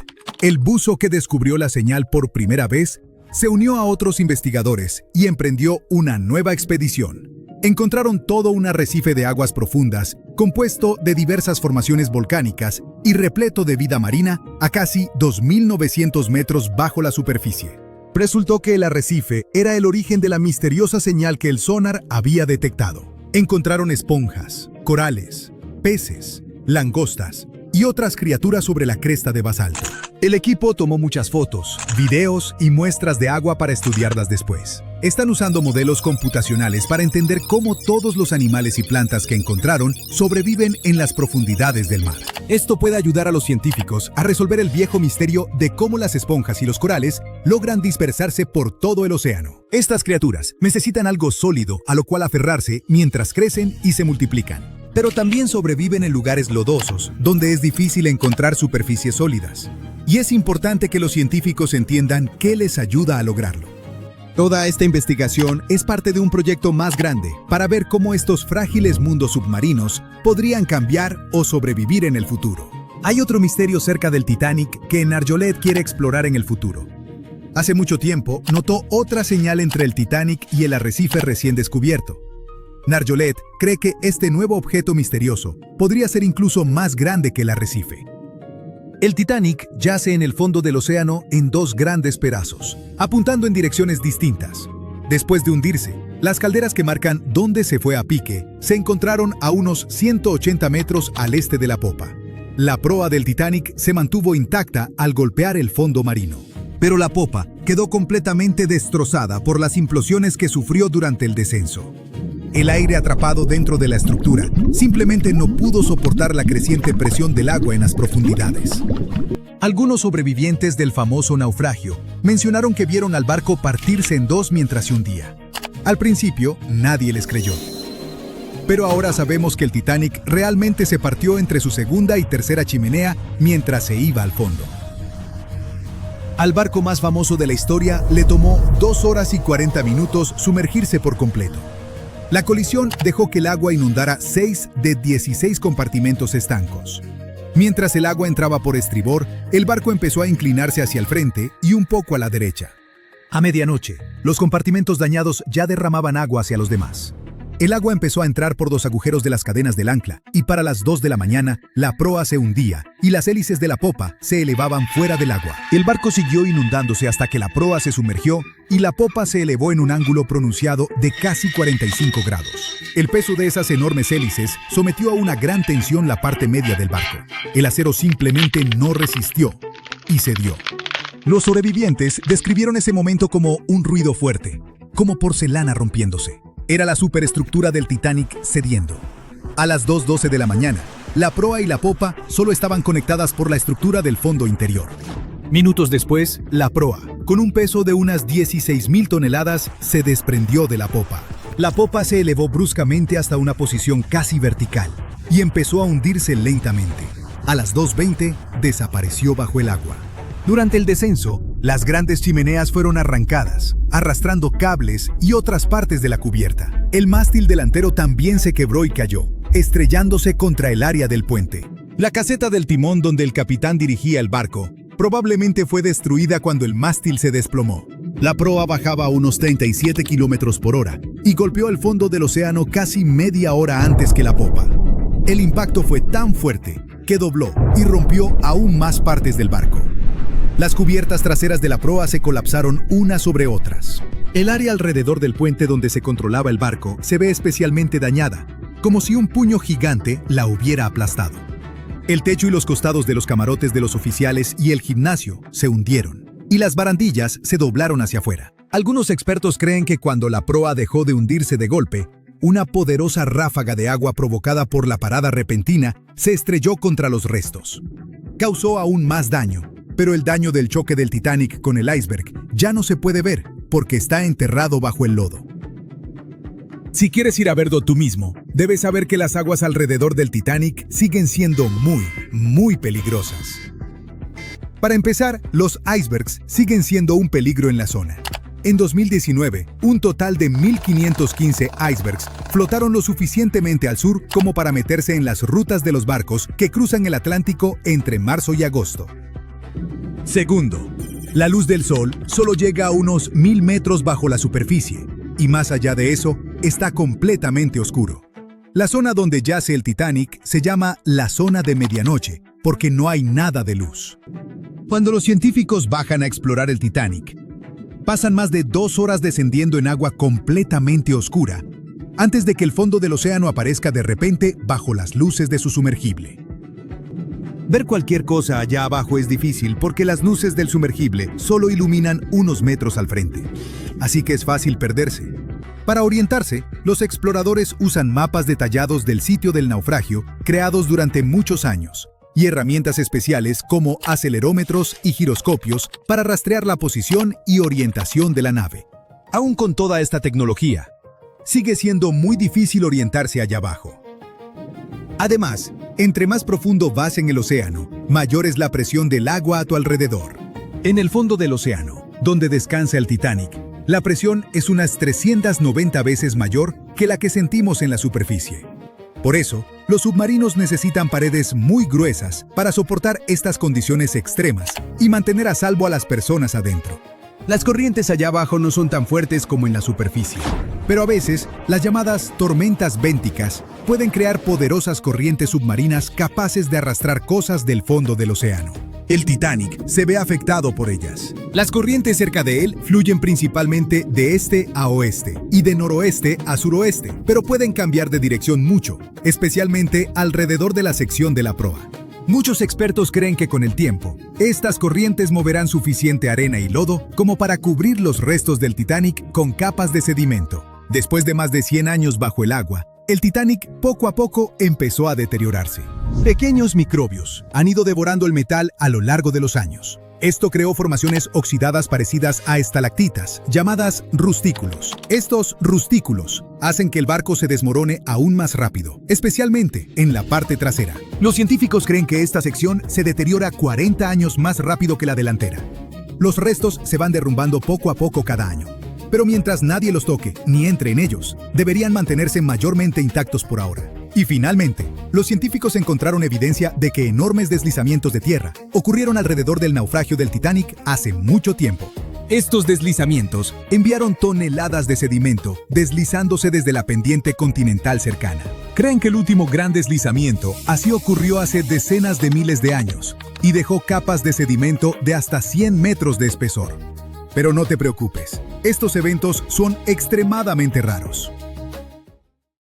el buzo que descubrió la señal por primera vez, se unió a otros investigadores y emprendió una nueva expedición. Encontraron todo un arrecife de aguas profundas, compuesto de diversas formaciones volcánicas y repleto de vida marina a casi 2.900 metros bajo la superficie. Resultó que el arrecife era el origen de la misteriosa señal que el sonar había detectado. Encontraron esponjas, corales, peces, langostas y otras criaturas sobre la cresta de basalto. El equipo tomó muchas fotos, videos y muestras de agua para estudiarlas después. Están usando modelos computacionales para entender cómo todos los animales y plantas que encontraron sobreviven en las profundidades del mar. Esto puede ayudar a los científicos a resolver el viejo misterio de cómo las esponjas y los corales logran dispersarse por todo el océano. Estas criaturas necesitan algo sólido a lo cual aferrarse mientras crecen y se multiplican. Pero también sobreviven en lugares lodosos, donde es difícil encontrar superficies sólidas. Y es importante que los científicos entiendan qué les ayuda a lograrlo. Toda esta investigación es parte de un proyecto más grande para ver cómo estos frágiles mundos submarinos podrían cambiar o sobrevivir en el futuro. Hay otro misterio cerca del Titanic que Nargeolet quiere explorar en el futuro. Hace mucho tiempo notó otra señal entre el Titanic y el arrecife recién descubierto. Nargeolet cree que este nuevo objeto misterioso podría ser incluso más grande que el arrecife. El Titanic yace en el fondo del océano en dos grandes pedazos, apuntando en direcciones distintas. Después de hundirse, las calderas que marcan dónde se fue a pique se encontraron a unos 180 metros al este de la popa. La proa del Titanic se mantuvo intacta al golpear el fondo marino. Pero la popa quedó completamente destrozada por las implosiones que sufrió durante el descenso. El aire atrapado dentro de la estructura simplemente no pudo soportar la creciente presión del agua en las profundidades. Algunos sobrevivientes del famoso naufragio mencionaron que vieron al barco partirse en dos mientras se hundía. Al principio, nadie les creyó. Pero ahora sabemos que el Titanic realmente se partió entre su segunda y tercera chimenea mientras se iba al fondo. Al barco más famoso de la historia le tomó 2 horas y 40 minutos sumergirse por completo. La colisión dejó que el agua inundara 6 de 16 compartimentos estancos. Mientras el agua entraba por estribor, el barco empezó a inclinarse hacia el frente y un poco a la derecha. A medianoche, los compartimentos dañados ya derramaban agua hacia los demás. El agua empezó a entrar por los agujeros de las cadenas del ancla y para las 2 de la mañana, la proa se hundía y las hélices de la popa se elevaban fuera del agua. El barco siguió inundándose hasta que la proa se sumergió y la popa se elevó en un ángulo pronunciado de casi 45 grados. El peso de esas enormes hélices sometió a una gran tensión la parte media del barco. El acero simplemente no resistió y cedió. Los sobrevivientes describieron ese momento como un ruido fuerte, como porcelana rompiéndose. Era la superestructura del Titanic cediendo. A las 2:12 de la mañana, la proa y la popa solo estaban conectadas por la estructura del fondo interior. Minutos después, la proa, con un peso de unas 16.000 toneladas, se desprendió de la popa. La popa se elevó bruscamente hasta una posición casi vertical y empezó a hundirse lentamente. A las 2:20, desapareció bajo el agua. Durante el descenso, las grandes chimeneas fueron arrancadas, arrastrando cables y otras partes de la cubierta. El mástil delantero también se quebró y cayó, estrellándose contra el área del puente. La caseta del timón donde el capitán dirigía el barco probablemente fue destruida cuando el mástil se desplomó. La proa bajaba a unos 37 kilómetros por hora y golpeó el fondo del océano casi media hora antes que la popa. El impacto fue tan fuerte que dobló y rompió aún más partes del barco. Las cubiertas traseras de la proa se colapsaron unas sobre otras. El área alrededor del puente donde se controlaba el barco se ve especialmente dañada, como si un puño gigante la hubiera aplastado. El techo y los costados de los camarotes de los oficiales y el gimnasio se hundieron, y las barandillas se doblaron hacia afuera. Algunos expertos creen que cuando la proa dejó de hundirse de golpe, una poderosa ráfaga de agua provocada por la parada repentina se estrelló contra los restos. Causó aún más daño, pero el daño del choque del Titanic con el iceberg ya no se puede ver porque está enterrado bajo el lodo. Si quieres ir a verlo tú mismo, debes saber que las aguas alrededor del Titanic siguen siendo muy peligrosas. Para empezar, los icebergs siguen siendo un peligro en la zona. En 2019, un total de 1.515 icebergs flotaron lo suficientemente al sur como para meterse en las rutas de los barcos que cruzan el Atlántico entre marzo y agosto. Segundo, la luz del sol solo llega a unos 1.000 metros bajo la superficie, y más allá de eso, está completamente oscuro. La zona donde yace el Titanic se llama la zona de medianoche, porque no hay nada de luz. Cuando los científicos bajan a explorar el Titanic, pasan más de 2 horas descendiendo en agua completamente oscura, antes de que el fondo del océano aparezca de repente bajo las luces de su sumergible. Ver cualquier cosa allá abajo es difícil porque las luces del sumergible solo iluminan unos metros al frente, así que es fácil perderse. Para orientarse, los exploradores usan mapas detallados del sitio del naufragio creados durante muchos años y herramientas especiales como acelerómetros y giroscopios para rastrear la posición y orientación de la nave. Aún con toda esta tecnología, sigue siendo muy difícil orientarse allá abajo. Además, entre más profundo vas en el océano, mayor es la presión del agua a tu alrededor. En el fondo del océano, donde descansa el Titanic, la presión es unas 390 veces mayor que la que sentimos en la superficie. Por eso, los submarinos necesitan paredes muy gruesas para soportar estas condiciones extremas y mantener a salvo a las personas adentro. Las corrientes allá abajo no son tan fuertes como en la superficie, pero a veces las llamadas tormentas bénticas pueden crear poderosas corrientes submarinas capaces de arrastrar cosas del fondo del océano. El Titanic se ve afectado por ellas. Las corrientes cerca de él fluyen principalmente de este a oeste y de noroeste a suroeste, pero pueden cambiar de dirección mucho, especialmente alrededor de la sección de la proa. Muchos expertos creen que con el tiempo, estas corrientes moverán suficiente arena y lodo como para cubrir los restos del Titanic con capas de sedimento. Después de más de 100 años bajo el agua, el Titanic poco a poco empezó a deteriorarse. Pequeños microbios han ido devorando el metal a lo largo de los años. Esto creó formaciones oxidadas parecidas a estalactitas, llamadas rustículos. Estos rustículos hacen que el barco se desmorone aún más rápido, especialmente en la parte trasera. Los científicos creen que esta sección se deteriora 40 años más rápido que la delantera. Los restos se van derrumbando poco a poco cada año. Pero mientras nadie los toque ni entre en ellos, deberían mantenerse mayormente intactos por ahora. Y finalmente, los científicos encontraron evidencia de que enormes deslizamientos de tierra ocurrieron alrededor del naufragio del Titanic hace mucho tiempo. Estos deslizamientos enviaron toneladas de sedimento deslizándose desde la pendiente continental cercana. Creen que el último gran deslizamiento así ocurrió hace decenas de miles de años y dejó capas de sedimento de hasta 100 metros de espesor. Pero no te preocupes, estos eventos son extremadamente raros.